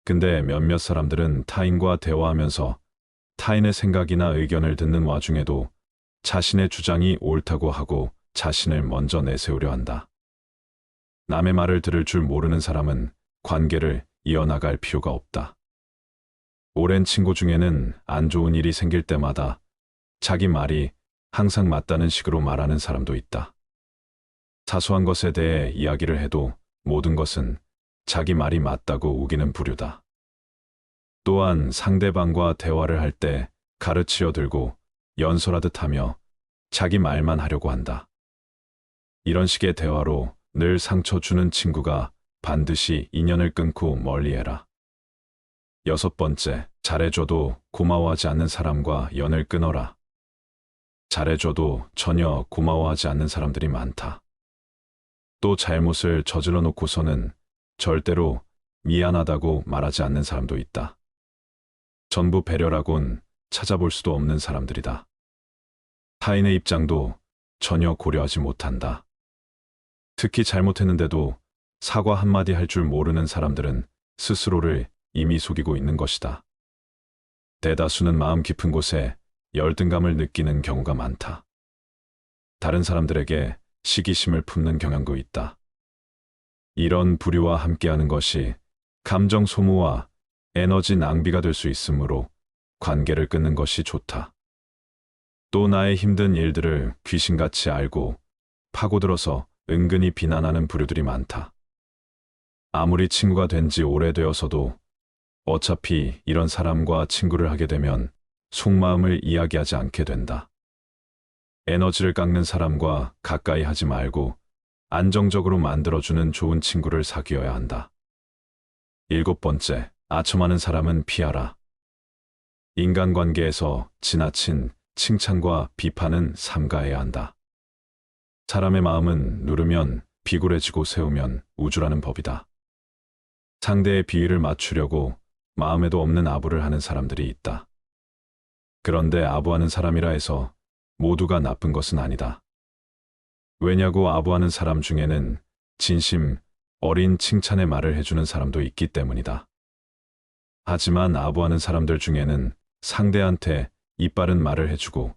근데 몇몇 사람들은 타인과 대화하면서 타인의 생각이나 의견을 듣는 와중에도 자신의 주장이 옳다고 하고 자신을 먼저 내세우려 한다. 남의 말을 들을 줄 모르는 사람은 관계를 이어나갈 필요가 없다. 오랜 친구 중에는 안 좋은 일이 생길 때마다 자기 말이 항상 맞다는 식으로 말하는 사람도 있다. 사소한 것에 대해 이야기를 해도 모든 것은 자기 말이 맞다고 우기는 부류다. 또한 상대방과 대화를 할 때 가르치려 들고 연설하듯 하며 자기 말만 하려고 한다. 이런 식의 대화로 늘 상처 주는 친구가 반드시 인연을 끊고 멀리해라. 6번째, 잘해줘도 고마워하지 않는 사람과 연을 끊어라. 잘해줘도 전혀 고마워하지 않는 사람들이 많다. 또 잘못을 저질러 놓고서는 절대로 미안하다고 말하지 않는 사람도 있다. 전부 배려라곤 찾아볼 수도 없는 사람들이다. 타인의 입장도 전혀 고려하지 못한다. 특히 잘못했는데도 사과 한마디 할 줄 모르는 사람들은 스스로를 이미 속이고 있는 것이다. 대다수는 마음 깊은 곳에 열등감을 느끼는 경우가 많다. 다른 사람들에게 시기심을 품는 경향도 있다. 이런 부류와 함께하는 것이 감정 소모와 에너지 낭비가 될 수 있으므로 관계를 끊는 것이 좋다. 또 나의 힘든 일들을 귀신같이 알고 파고들어서 은근히 비난하는 부류들이 많다. 아무리 친구가 된 지 오래되어서도 어차피 이런 사람과 친구를 하게 되면 속마음을 이야기하지 않게 된다. 에너지를 깎는 사람과 가까이 하지 말고 안정적으로 만들어주는 좋은 친구를 사귀어야 한다. 7번째, 아첨하는 사람은 피하라. 인간관계에서 지나친 칭찬과 비판은 삼가해야 한다. 사람의 마음은 누르면 비굴해지고 세우면 우주라는 법이다. 상대의 비위를 맞추려고 마음에도 없는 아부를 하는 사람들이 있다. 그런데 아부하는 사람이라 해서 모두가 나쁜 것은 아니다. 왜냐고 아부하는 사람 중에는 진심 어린 칭찬의 말을 해주는 사람도 있기 때문이다. 하지만 아부하는 사람들 중에는 상대한테 이빠른 말을 해주고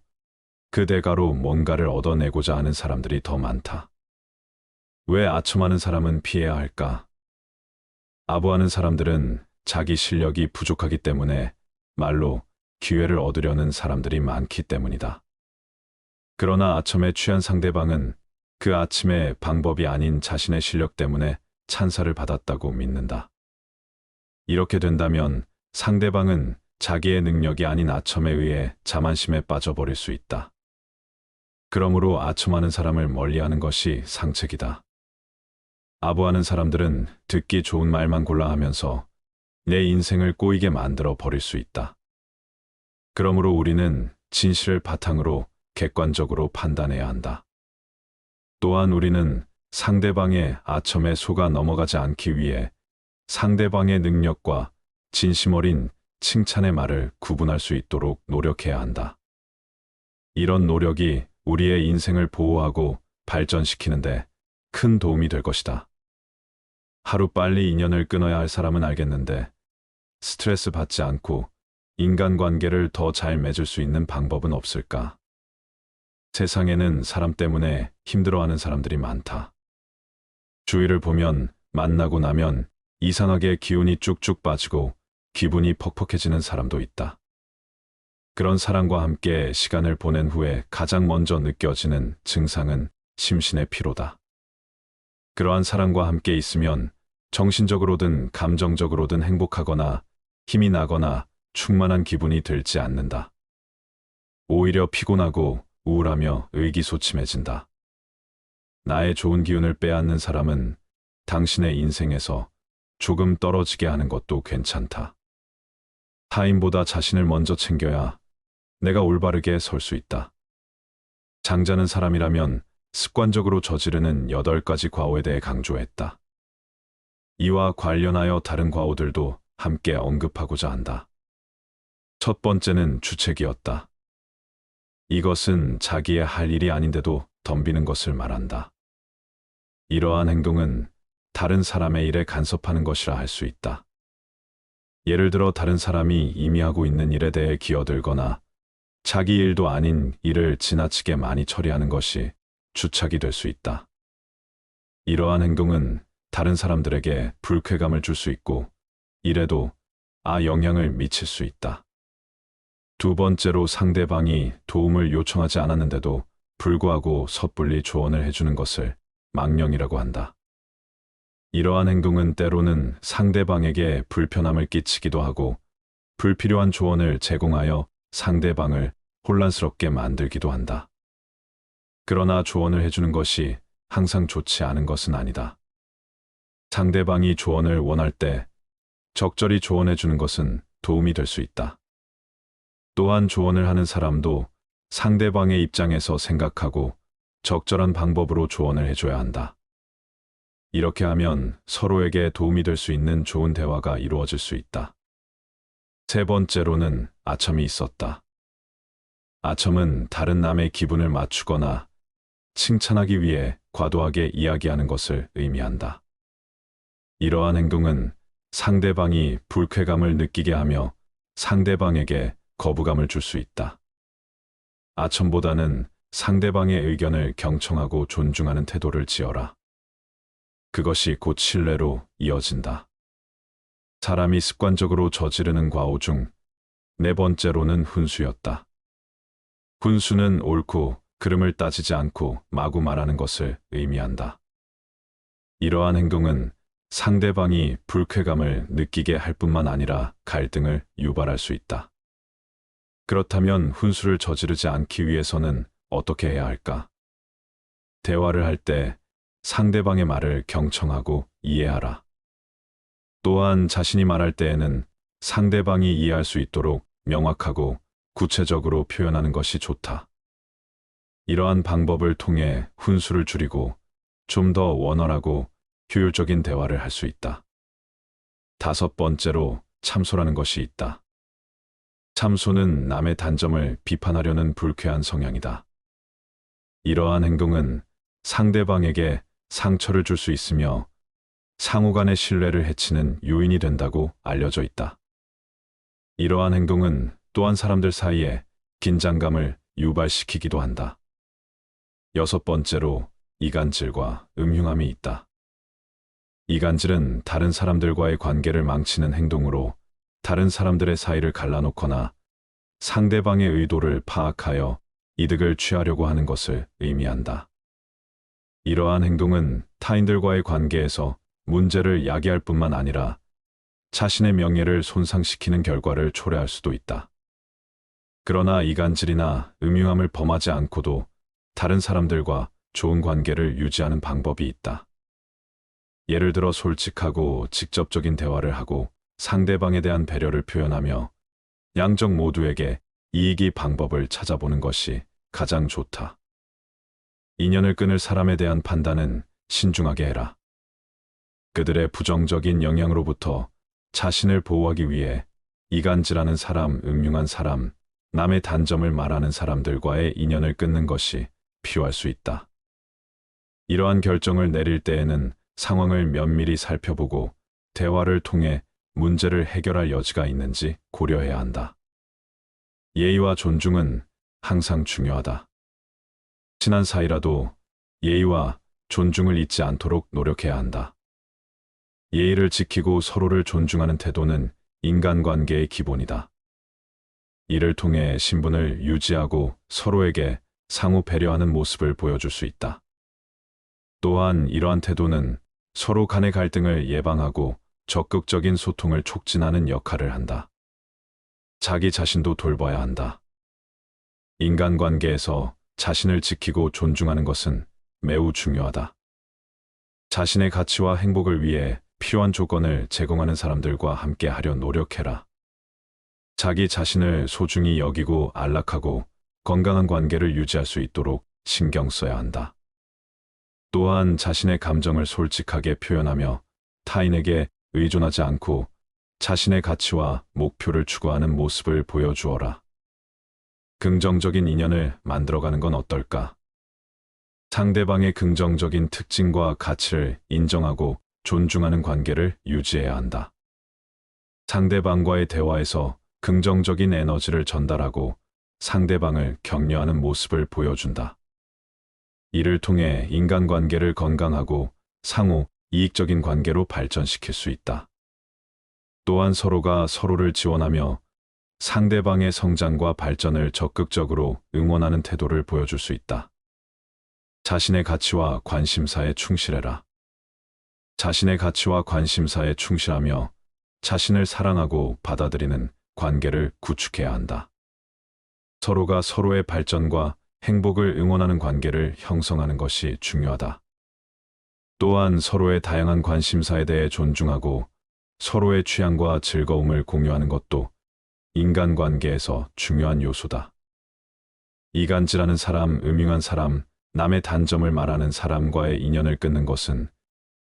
그 대가로 뭔가를 얻어내고자 하는 사람들이 더 많다. 왜 아첨하는 사람은 피해야 할까? 아부하는 사람들은 자기 실력이 부족하기 때문에 말로 기회를 얻으려는 사람들이 많기 때문이다. 그러나 아첨에 취한 상대방은 그 아침의 방법이 아닌 자신의 실력 때문에 찬사를 받았다고 믿는다. 이렇게 된다면 상대방은 자기의 능력이 아닌 아첨에 의해 자만심에 빠져버릴 수 있다. 그러므로 아첨하는 사람을 멀리하는 것이 상책이다. 아부하는 사람들은 듣기 좋은 말만 골라 하면서 내 인생을 꼬이게 만들어 버릴 수 있다. 그러므로 우리는 진실을 바탕으로 객관적으로 판단해야 한다. 또한 우리는 상대방의 아첨에 속아 넘어가지 않기 위해 상대방의 능력과 진심 어린 칭찬의 말을 구분할 수 있도록 노력해야 한다. 이런 노력이 우리의 인생을 보호하고 발전시키는데 큰 도움이 될 것이다. 하루빨리 인연을 끊어야 할 사람은 알겠는데 스트레스 받지 않고 인간관계를 더 잘 맺을 수 있는 방법은 없을까? 세상에는 사람 때문에 힘들어하는 사람들이 많다. 주위를 보면 만나고 나면 이상하게 기운이 쭉쭉 빠지고 기분이 퍽퍽해지는 사람도 있다. 그런 사람과 함께 시간을 보낸 후에 가장 먼저 느껴지는 증상은 심신의 피로다. 그러한 사람과 함께 있으면 정신적으로든 감정적으로든 행복하거나 힘이 나거나 충만한 기분이 들지 않는다. 오히려 피곤하고 우울하며 의기소침해진다. 나의 좋은 기운을 빼앗는 사람은 당신의 인생에서 조금 떨어지게 하는 것도 괜찮다. 타인보다 자신을 먼저 챙겨야 내가 올바르게 설 수 있다. 장자는 사람이라면 습관적으로 저지르는 8가지 과오에 대해 강조했다. 이와 관련하여 다른 과오들도 함께 언급하고자 한다. 첫 번째는 주책이었다. 이것은 자기의 할 일이 아닌데도 덤비는 것을 말한다. 이러한 행동은 다른 사람의 일에 간섭하는 것이라 할 수 있다. 예를 들어 다른 사람이 이미 하고 있는 일에 대해 기어들거나 자기 일도 아닌 일을 지나치게 많이 처리하는 것이 주착이 될 수 있다. 이러한 행동은 다른 사람들에게 불쾌감을 줄 수 있고 일에도 영향을 미칠 수 있다. 두 번째로 상대방이 도움을 요청하지 않았는데도 불구하고 섣불리 조언을 해주는 것을 망령이라고 한다. 이러한 행동은 때로는 상대방에게 불편함을 끼치기도 하고 불필요한 조언을 제공하여 상대방을 혼란스럽게 만들기도 한다. 그러나 조언을 해주는 것이 항상 좋지 않은 것은 아니다. 상대방이 조언을 원할 때 적절히 조언해주는 것은 도움이 될 수 있다. 또한 조언을 하는 사람도 상대방의 입장에서 생각하고 적절한 방법으로 조언을 해줘야 한다. 이렇게 하면 서로에게 도움이 될 수 있는 좋은 대화가 이루어질 수 있다. 세 번째로는 아첨이 있었다. 아첨은 다른 남의 기분을 맞추거나 칭찬하기 위해 과도하게 이야기하는 것을 의미한다. 이러한 행동은 상대방이 불쾌감을 느끼게 하며 상대방에게 거부감을 줄 수 있다. 아첨보다는 상대방의 의견을 경청하고 존중하는 태도를 지어라. 그것이 곧 신뢰로 이어진다. 사람이 습관적으로 저지르는 과오 중 네 번째로는 훈수였다. 훈수는 옳고 그름을 따지지 않고 마구 말하는 것을 의미한다. 이러한 행동은 상대방이 불쾌감을 느끼게 할 뿐만 아니라 갈등을 유발할 수 있다. 그렇다면 훈수를 저지르지 않기 위해서는 어떻게 해야 할까? 대화를 할 때 상대방의 말을 경청하고 이해하라. 또한 자신이 말할 때에는 상대방이 이해할 수 있도록 명확하고 구체적으로 표현하는 것이 좋다. 이러한 방법을 통해 훈수를 줄이고 좀 더 원활하고 효율적인 대화를 할 수 있다. 다섯 번째로 참소라는 것이 있다. 참소는 남의 단점을 비판하려는 불쾌한 성향이다. 이러한 행동은 상대방에게 상처를 줄 수 있으며 상호 간의 신뢰를 해치는 요인이 된다고 알려져 있다. 이러한 행동은 또한 사람들 사이에 긴장감을 유발시키기도 한다. 여섯 번째로 이간질과 음흉함이 있다. 이간질은 다른 사람들과의 관계를 망치는 행동으로 다른 사람들의 사이를 갈라놓거나 상대방의 의도를 파악하여 이득을 취하려고 하는 것을 의미한다. 이러한 행동은 타인들과의 관계에서 문제를 야기할 뿐만 아니라 자신의 명예를 손상시키는 결과를 초래할 수도 있다. 그러나 이간질이나 음흉함을 범하지 않고도 다른 사람들과 좋은 관계를 유지하는 방법이 있다. 예를 들어 솔직하고 직접적인 대화를 하고 상대방에 대한 배려를 표현하며 양쪽 모두에게 이익이 방법을 찾아보는 것이 가장 좋다. 인연을 끊을 사람에 대한 판단은 신중하게 해라. 그들의 부정적인 영향으로부터 자신을 보호하기 위해 이간질하는 사람, 음흉한 사람, 남의 단점을 말하는 사람들과의 인연을 끊는 것이 필요할 수 있다. 이러한 결정을 내릴 때에는 상황을 면밀히 살펴보고 대화를 통해 문제를 해결할 여지가 있는지 고려해야 한다. 예의와 존중은 항상 중요하다. 친한 사이라도 예의와 존중을 잊지 않도록 노력해야 한다. 예의를 지키고 서로를 존중하는 태도는 인간관계의 기본이다. 이를 통해 신분을 유지하고 서로에게 상호 배려하는 모습을 보여줄 수 있다. 또한 이러한 태도는 서로 간의 갈등을 예방하고 적극적인 소통을 촉진하는 역할을 한다. 자기 자신도 돌봐야 한다. 인간관계에서 자신을 지키고 존중하는 것은 매우 중요하다. 자신의 가치와 행복을 위해 필요한 조건을 제공하는 사람들과 함께 하려 노력해라. 자기 자신을 소중히 여기고 안락하고 건강한 관계를 유지할 수 있도록 신경 써야 한다. 또한 자신의 감정을 솔직하게 표현하며 타인에게 의존하지 않고 자신의 가치와 목표를 추구하는 모습을 보여주어라. 긍정적인 인연을 만들어가는 건 어떨까? 상대방의 긍정적인 특징과 가치를 인정하고 존중하는 관계를 유지해야 한다. 상대방과의 대화에서 긍정적인 에너지를 전달하고 상대방을 격려하는 모습을 보여준다. 이를 통해 인간관계를 건강하고 상호 이익적인 관계로 발전시킬 수 있다. 또한 서로가 서로를 지원하며 상대방의 성장과 발전을 적극적으로 응원하는 태도를 보여줄 수 있다. 자신의 가치와 관심사에 충실해라. 자신의 가치와 관심사에 충실하며 자신을 사랑하고 받아들이는 관계를 구축해야 한다. 서로가 서로의 발전과 행복을 응원하는 관계를 형성하는 것이 중요하다. 또한 서로의 다양한 관심사에 대해 존중하고 서로의 취향과 즐거움을 공유하는 것도 인간관계에서 중요한 요소다. 이간질하는 사람, 음흉한 사람, 남의 단점을 말하는 사람과의 인연을 끊는 것은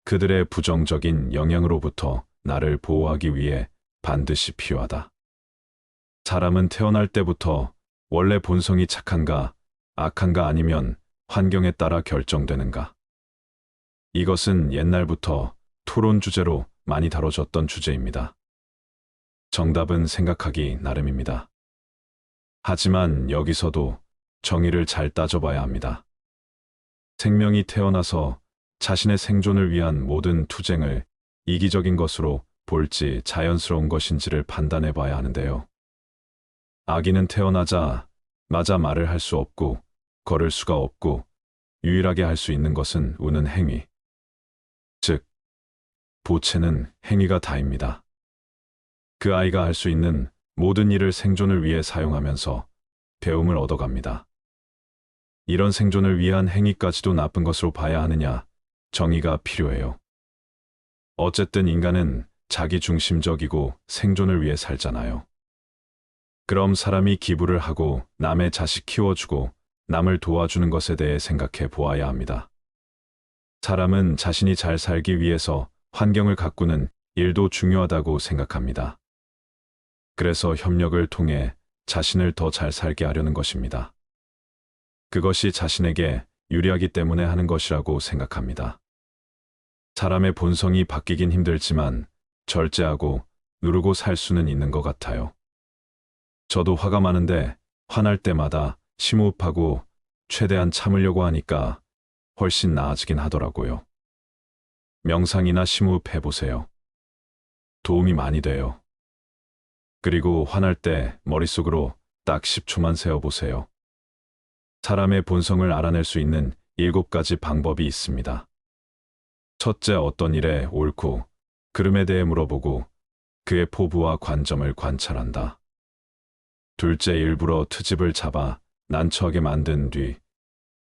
그들의 부정적인 영향으로부터 나를 보호하기 위해 반드시 필요하다. 사람은 태어날 때부터 원래 본성이 착한가, 악한가 아니면 환경에 따라 결정되는가? 이것은 옛날부터 토론 주제로 많이 다뤄졌던 주제입니다. 정답은 생각하기 나름입니다. 하지만 여기서도 정의를 잘 따져봐야 합니다. 생명이 태어나서 자신의 생존을 위한 모든 투쟁을 이기적인 것으로 볼지 자연스러운 것인지를 판단해 봐야 하는데요. 아기는 태어나자마자 말을 할 수 없고 걸을 수가 없고 유일하게 할 수 있는 것은 우는 행위. 즉, 보채는 행위가 다입니다. 그 아이가 할 수 있는 모든 일을 생존을 위해 사용하면서 배움을 얻어갑니다. 이런 생존을 위한 행위까지도 나쁜 것으로 봐야 하느냐, 정의가 필요해요. 어쨌든 인간은 자기중심적이고 생존을 위해 살잖아요. 그럼 사람이 기부를 하고 남의 자식 키워주고 남을 도와주는 것에 대해 생각해 보아야 합니다. 사람은 자신이 잘 살기 위해서 환경을 가꾸는 일도 중요하다고 생각합니다. 그래서 협력을 통해 자신을 더 잘 살게 하려는 것입니다. 그것이 자신에게 유리하기 때문에 하는 것이라고 생각합니다. 사람의 본성이 바뀌긴 힘들지만 절제하고 누르고 살 수는 있는 것 같아요. 저도 화가 많은데 화날 때마다 심호흡하고 최대한 참으려고 하니까 훨씬 나아지긴 하더라고요. 명상이나 심호흡 해보세요. 도움이 많이 돼요. 그리고 화날 때 머릿속으로 딱 10초만 세어보세요. 사람의 본성을 알아낼 수 있는 7가지 방법이 있습니다. 첫째, 어떤 일에 옳고 그름에 대해 물어보고 그의 포부와 관점을 관찰한다. 둘째, 일부러 트집을 잡아 난처하게 만든 뒤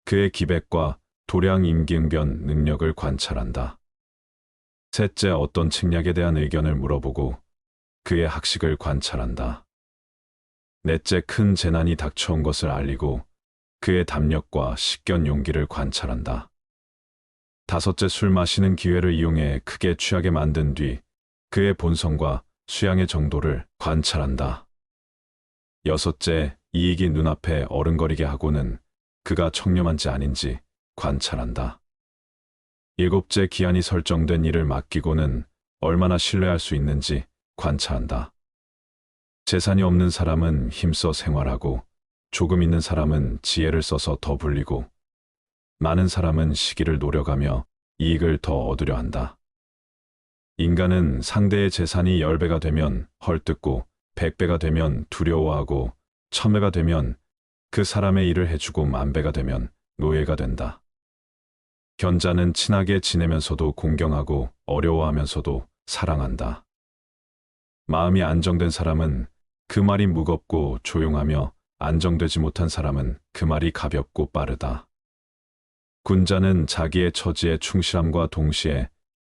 그의 기백과 도량 임기응변 능력을 관찰한다. 셋째, 어떤 책략에 대한 의견을 물어보고 그의 학식을 관찰한다. 넷째, 큰 재난이 닥쳐온 것을 알리고 그의 담력과 식견 용기를 관찰한다. 다섯째, 술 마시는 기회를 이용해 크게 취하게 만든 뒤 그의 본성과 수양의 정도를 관찰한다. 여섯째, 이익이 눈앞에 어른거리게 하고는 그가 청렴한지 아닌지 관찰한다. 일곱째, 기한이 설정된 일을 맡기고는 얼마나 신뢰할 수 있는지 관찰한다. 재산이 없는 사람은 힘써 생활하고 조금 있는 사람은 지혜를 써서 더 불리고 많은 사람은 시기를 노려가며 이익을 더 얻으려 한다. 인간은 상대의 재산이 10배가 되면 헐뜯고 100배가 되면 두려워하고 1000배가 되면 그 사람의 일을 해주고 10,000배가 되면 노예가 된다. 견자는 친하게 지내면서도 공경하고 어려워하면서도 사랑한다. 마음이 안정된 사람은 그 말이 무겁고 조용하며 안정되지 못한 사람은 그 말이 가볍고 빠르다. 군자는 자기의 처지에 충실함과 동시에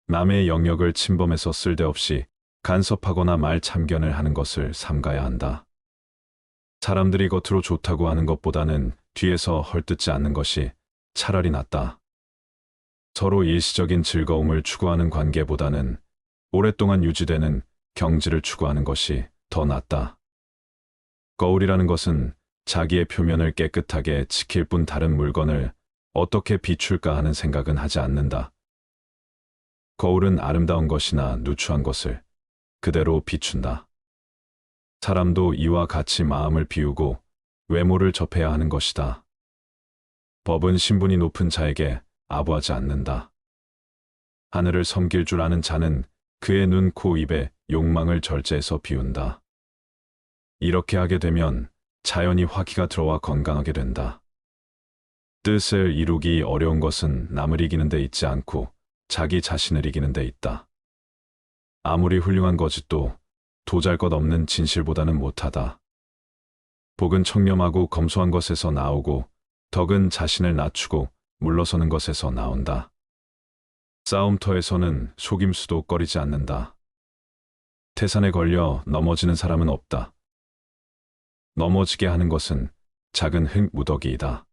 남의 영역을 침범해서 쓸데없이 간섭하거나 말 참견을 하는 것을 삼가야 한다. 사람들이 겉으로 좋다고 하는 것보다는 뒤에서 헐뜯지 않는 것이 차라리 낫다. 서로 일시적인 즐거움을 추구하는 관계보다는 오랫동안 유지되는 경지를 추구하는 것이 더 낫다. 거울이라는 것은 자기의 표면을 깨끗하게 지킬 뿐 다른 물건을 어떻게 비출까 하는 생각은 하지 않는다. 거울은 아름다운 것이나 누추한 것을 그대로 비춘다. 사람도 이와 같이 마음을 비우고 외모를 접해야 하는 것이다. 법은 신분이 높은 자에게 아부하지 않는다. 하늘을 섬길 줄 아는 자는 그의 눈, 코, 입에 욕망을 절제해서 비운다. 이렇게 하게 되면 자연히 화기가 들어와 건강하게 된다. 뜻을 이루기 어려운 것은 남을 이기는 데 있지 않고 자기 자신을 이기는 데 있다. 아무리 훌륭한 거짓도 도잘것없는 진실보다는 못하다. 복은 청렴하고 검소한 것에서 나오고 덕은 자신을 낮추고 물러서는 것에서 나온다. 싸움터에서는 속임수도 꺼리지 않는다. 태산에 걸려 넘어지는 사람은 없다. 넘어지게 하는 것은 작은 흙무더기이다.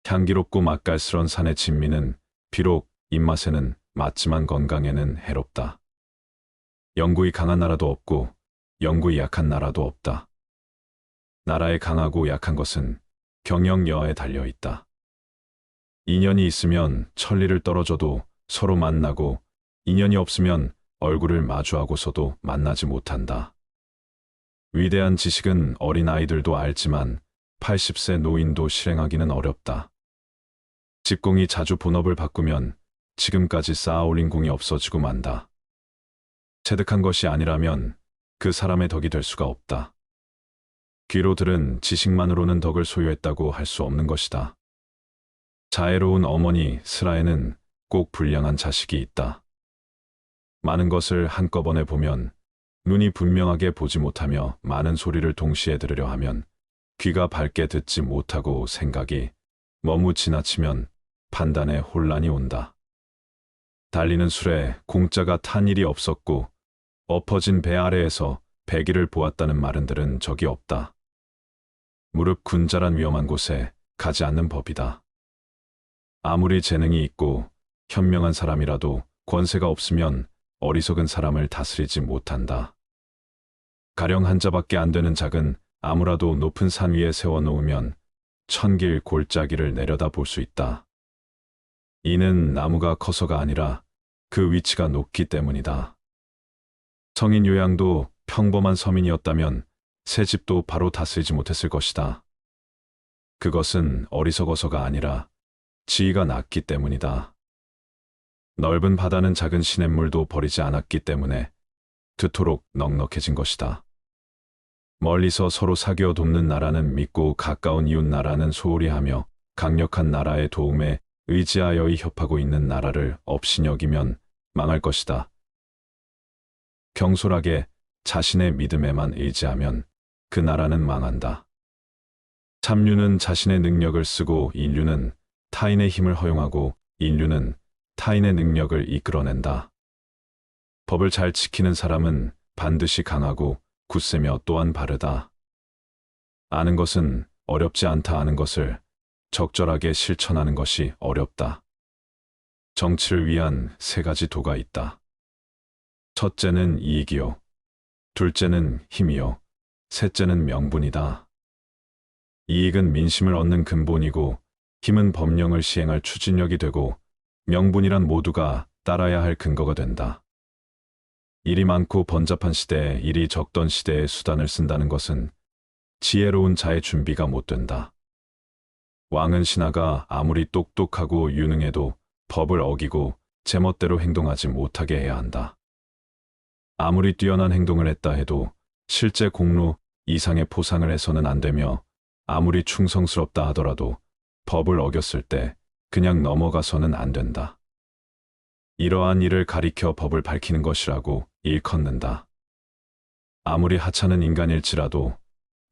향기롭고 맛깔스런 산의 진미는 비록 입맛에는 맞지만 건강에는 해롭다. 영구히 강한 나라도 없고 영구히 약한 나라도 없다. 나라의 강하고 약한 것은 경영 여하에 달려 있다. 인연이 있으면 천리를 떨어져도 서로 만나고 인연이 없으면 얼굴을 마주하고서도 만나지 못한다. 위대한 지식은 어린 아이들도 알지만 80세 노인도 실행하기는 어렵다. 집공이 자주 본업을 바꾸면 지금까지 쌓아올린 공이 없어지고 만다. 체득한 것이 아니라면 그 사람의 덕이 될 수가 없다. 귀로 들은 지식만으로는 덕을 소유했다고 할 수 없는 것이다. 자애로운 어머니 스라에는 꼭 불량한 자식이 있다. 많은 것을 한꺼번에 보면 눈이 분명하게 보지 못하며 많은 소리를 동시에 들으려 하면 귀가 밝게 듣지 못하고 생각이 너무 지나치면 판단에 혼란이 온다. 달리는 술에 공짜가 탄 일이 없었고 엎어진 배 아래에서 배기를 보았다는 말은 들은 적이 없다. 무릎 군자란 위험한 곳에 가지 않는 법이다. 아무리 재능이 있고 현명한 사람이라도 권세가 없으면 어리석은 사람을 다스리지 못한다. 가령 한 자밖에 안 되는 작은 나무라도 높은 산 위에 세워놓으면 천길 골짜기를 내려다 볼 수 있다. 이는 나무가 커서가 아니라 그 위치가 높기 때문이다. 성인 요양도 평범한 서민이었다면 새 집도 바로 다스리지 못했을 것이다. 그것은 어리석어서가 아니라 지위가 낮기 때문이다. 넓은 바다는 작은 시냇물도 버리지 않았기 때문에 그토록 넉넉해진 것이다. 멀리서 서로 사귀어 돕는 나라는 믿고 가까운 이웃 나라는 소홀히 하며 강력한 나라의 도움에 의지하여 협하고 있는 나라를 없이 여기면 망할 것이다. 경솔하게 자신의 믿음에만 의지하면 그 나라는 망한다. 참류는 자신의 능력을 쓰고 인류는 타인의 힘을 허용하고 인류는 타인의 능력을 이끌어낸다. 법을 잘 지키는 사람은 반드시 강하고 굳세며 또한 바르다. 아는 것은 어렵지 않다 하는 것을 적절하게 실천하는 것이 어렵다. 정치를 위한 세 가지 도가 있다. 첫째는 이익이요. 둘째는 힘이요. 셋째는 명분이다. 이익은 민심을 얻는 근본이고 힘은 법령을 시행할 추진력이 되고 명분이란 모두가 따라야 할 근거가 된다. 일이 많고 번잡한 시대에 일이 적던 시대에 수단을 쓴다는 것은 지혜로운 자의 준비가 못 된다. 왕은 신하가 아무리 똑똑하고 유능해도 법을 어기고 제멋대로 행동하지 못하게 해야 한다. 아무리 뛰어난 행동을 했다 해도 실제 공로 이상의 포상을 해서는 안 되며 아무리 충성스럽다 하더라도 법을 어겼을 때 그냥 넘어가서는 안 된다. 이러한 일을 가리켜 법을 밝히는 것이라고 일컫는다. 아무리 하찮은 인간일지라도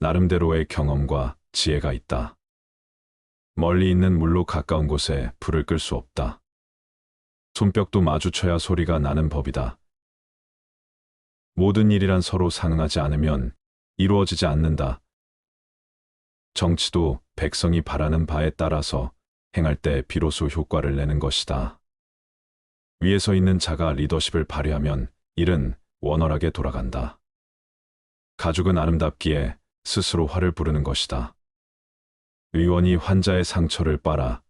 나름대로의 경험과 지혜가 있다. 멀리 있는 물로 가까운 곳에 불을 끌 수 없다. 손뼉도 마주쳐야 소리가 나는 법이다. 모든 일이란 서로 상응하지 않으면 이루어지지 않는다. 정치도 백성이 바라는 바에 따라서 행할 때 비로소 효과를 내는 것이다. 위에서 있는 자가 리더십을 발휘하면 일은 원활하게 돌아간다. 가죽은 아름답기에 스스로 화를 부르는 것이다. 의원이 환자의 상처를 빨아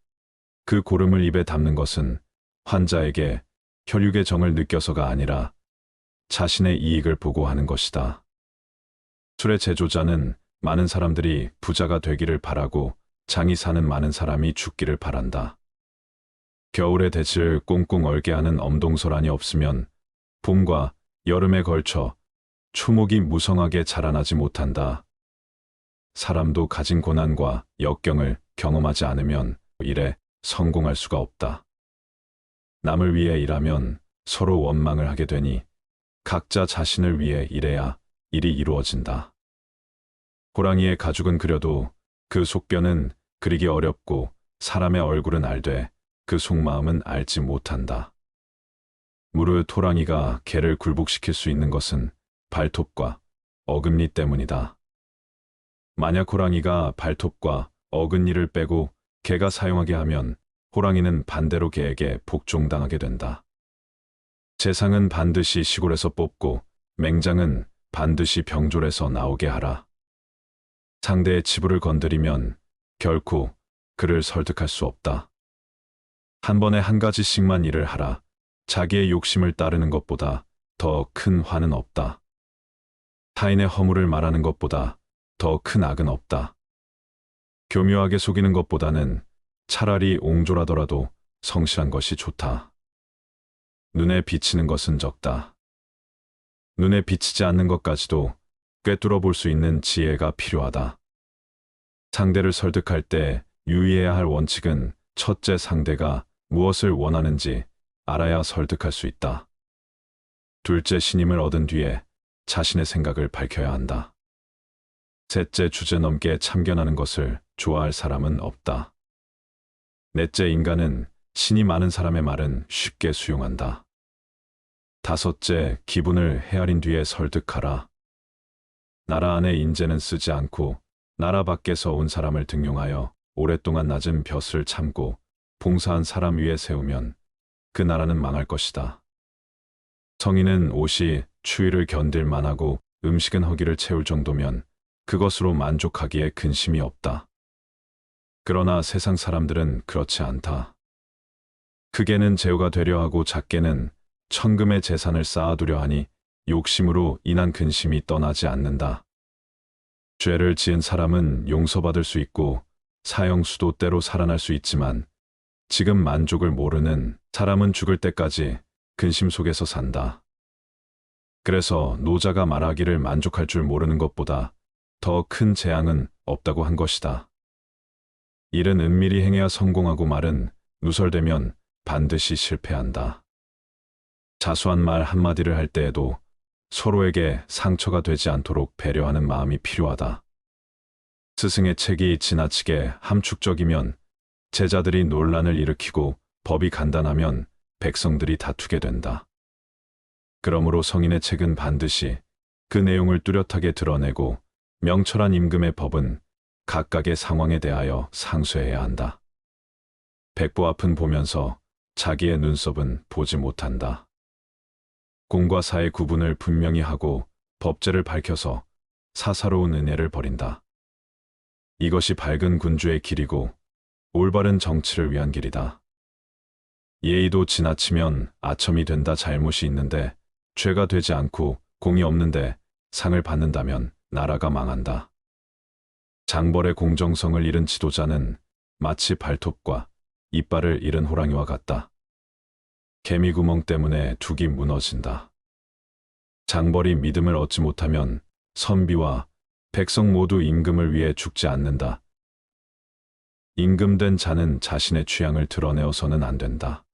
그 고름을 입에 담는 것은 환자에게 혈육의 정을 느껴서가 아니라 자신의 이익을 보고 하는 것이다. 술의 제조자는 많은 사람들이 부자가 되기를 바라고 장이 사는 많은 사람이 죽기를 바란다. 겨울의 대지를 꽁꽁 얼게 하는 엄동설안이 없으면 봄과 여름에 걸쳐 초목이 무성하게 자라나지 못한다. 사람도 가진 고난과 역경을 경험하지 않으면 일에 성공할 수가 없다. 남을 위해 일하면 서로 원망을 하게 되니 각자 자신을 위해 일해야 일이 이루어진다. 호랑이의 가죽은 그려도 그 속뼈는 그리기 어렵고 사람의 얼굴은 알되 그 속마음은 알지 못한다. 무릇 호랑이가 개를 굴복시킬 수 있는 것은 발톱과 어금니 때문이다. 만약 호랑이가 발톱과 어금니를 빼고 개가 사용하게 하면 호랑이는 반대로 개에게 복종당하게 된다. 재상은 반드시 시골에서 뽑고 맹장은 반드시 병졸에서 나오게 하라. 상대의 치부를 건드리면 결코 그를 설득할 수 없다. 한 번에 한 가지씩만 일을 하라. 자기의 욕심을 따르는 것보다 더 큰 화는 없다. 타인의 허물을 말하는 것보다 더 큰 악은 없다. 교묘하게 속이는 것보다는 차라리 옹졸하더라도 성실한 것이 좋다. 눈에 비치는 것은 적다. 눈에 비치지 않는 것까지도 꿰뚫어 볼 수 있는 지혜가 필요하다. 상대를 설득할 때 유의해야 할 원칙은 첫째, 상대가 무엇을 원하는지 알아야 설득할 수 있다. 둘째, 신임을 얻은 뒤에 자신의 생각을 밝혀야 한다. 셋째, 주제넘게 참견하는 것을 좋아할 사람은 없다. 넷째, 인간은 신이 많은 사람의 말은 쉽게 수용한다. 다섯째, 기분을 헤아린 뒤에 설득하라. 나라 안에 인재는 쓰지 않고 나라 밖에서 온 사람을 등용하여 오랫동안 낮은 벼슬을 참고 봉사한 사람 위에 세우면 그 나라는 망할 것이다. 성인은 옷이 추위를 견딜 만하고 음식은 허기를 채울 정도면 그것으로 만족하기에 근심이 없다. 그러나 세상 사람들은 그렇지 않다. 크게는 제후가 되려 하고 작게는 천금의 재산을 쌓아두려 하니 욕심으로 인한 근심이 떠나지 않는다. 죄를 지은 사람은 용서받을 수 있고 사형수도 때로 살아날 수 있지만 지금 만족을 모르는 사람은 죽을 때까지 근심 속에서 산다. 그래서 노자가 말하기를 만족할 줄 모르는 것보다 더 큰 재앙은 없다고 한 것이다. 일은 은밀히 행해야 성공하고 말은 누설되면 반드시 실패한다. 자수한 말 한마디를 할 때에도 서로에게 상처가 되지 않도록 배려하는 마음이 필요하다. 스승의 책이 지나치게 함축적이면 제자들이 논란을 일으키고 법이 간단하면 백성들이 다투게 된다. 그러므로 성인의 책은 반드시 그 내용을 뚜렷하게 드러내고 명철한 임금의 법은 각각의 상황에 대하여 상수해야 한다. 백보 앞은 보면서 자기의 눈썹은 보지 못한다. 공과 사의 구분을 분명히 하고 법제를 밝혀서 사사로운 은혜를 버린다. 이것이 밝은 군주의 길이고 올바른 정치를 위한 길이다. 예의도 지나치면 아첨이 된다. 잘못이 있는데 죄가 되지 않고 공이 없는데 상을 받는다면 나라가 망한다. 장벌의 공정성을 잃은 지도자는 마치 발톱과 이빨을 잃은 호랑이와 같다. 개미구멍 때문에 둑이 무너진다. 장벌이 믿음을 얻지 못하면 선비와 백성 모두 임금을 위해 죽지 않는다. 임금된 자는 자신의 취향을 드러내어서는 안 된다.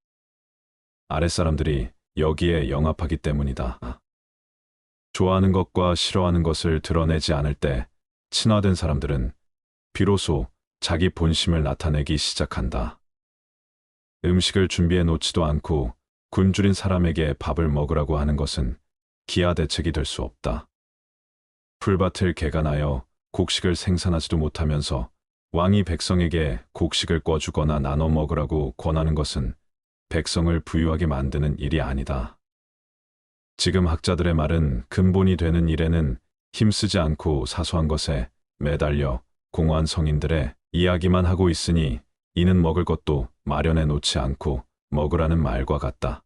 아랫사람들이 여기에 영합하기 때문이다. 좋아하는 것과 싫어하는 것을 드러내지 않을 때 친화된 사람들은 비로소 자기 본심을 나타내기 시작한다. 음식을 준비해 놓지도 않고 굶주린 사람에게 밥을 먹으라고 하는 것은 기아 대책이 될 수 없다. 풀밭을 개간하여 곡식을 생산하지도 못하면서 왕이 백성에게 곡식을 꿔주거나 나눠 먹으라고 권하는 것은 백성을 부유하게 만드는 일이 아니다. 지금 학자들의 말은 근본이 되는 일에는 힘쓰지 않고 사소한 것에 매달려 공허한 성인들의 이야기만 하고 있으니 이는 먹을 것도 마련해 놓지 않고 먹으라는 말과 같다.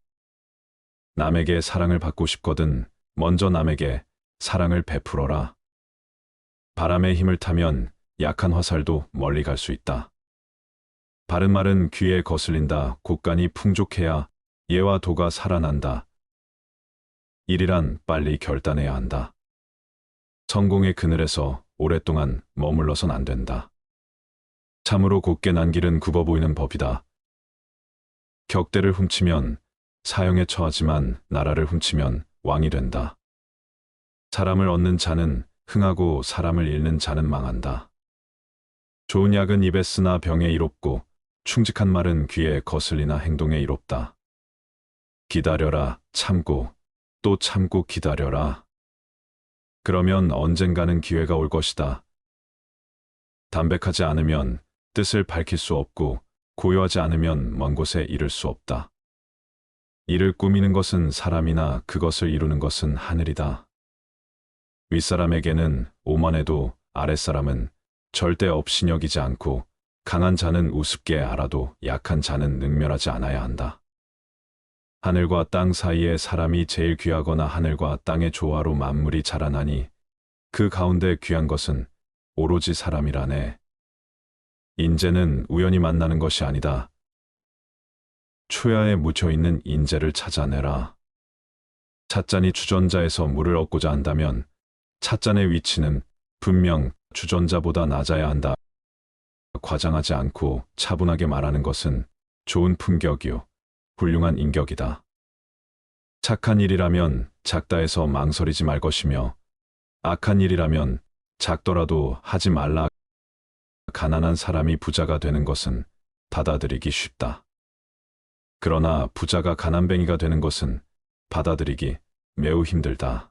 남에게 사랑을 받고 싶거든 먼저 남에게 사랑을 베풀어라. 바람의 힘을 타면 약한 화살도 멀리 갈 수 있다. 바른 말은 귀에 거슬린다. 곳간이 풍족해야 예와 도가 살아난다. 일이란 빨리 결단해야 한다. 성공의 그늘에서 오랫동안 머물러선 안 된다. 참으로 곧게 난 길은 굽어 보이는 법이다. 격대를 훔치면 사형에 처하지만 나라를 훔치면 왕이 된다. 사람을 얻는 자는 흥하고 사람을 잃는 자는 망한다. 좋은 약은 입에 쓰나 병에 이롭고 충직한 말은 귀에 거슬리나 행동에 이롭다. 기다려라, 참고, 또 참고 기다려라. 그러면 언젠가는 기회가 올 것이다. 담백하지 않으면 뜻을 밝힐 수 없고 고요하지 않으면 먼 곳에 이를 수 없다. 이를 꾸미는 것은 사람이나 그것을 이루는 것은 하늘이다. 윗사람에게는 오만해도 아랫사람은 절대 업신여기지 않고 강한 자는 우습게 알아도 약한 자는 능멸하지 않아야 한다. 하늘과 땅 사이에 사람이 제일 귀하거나 하늘과 땅의 조화로 만물이 자라나니 그 가운데 귀한 것은 오로지 사람이라네. 인재는 우연히 만나는 것이 아니다. 초야에 묻혀있는 인재를 찾아내라. 찻잔이 주전자에서 물을 얻고자 한다면 찻잔의 위치는 분명 주전자보다 낮아야 한다. 과장하지 않고 차분하게 말하는 것은 좋은 품격이요, 훌륭한 인격이다. 착한 일이라면 작다 해서 망설이지 말 것이며 악한 일이라면 작더라도 하지 말라. 가난한 사람이 부자가 되는 것은 받아들이기 쉽다. 그러나 부자가 가난뱅이가 되는 것은 받아들이기 매우 힘들다.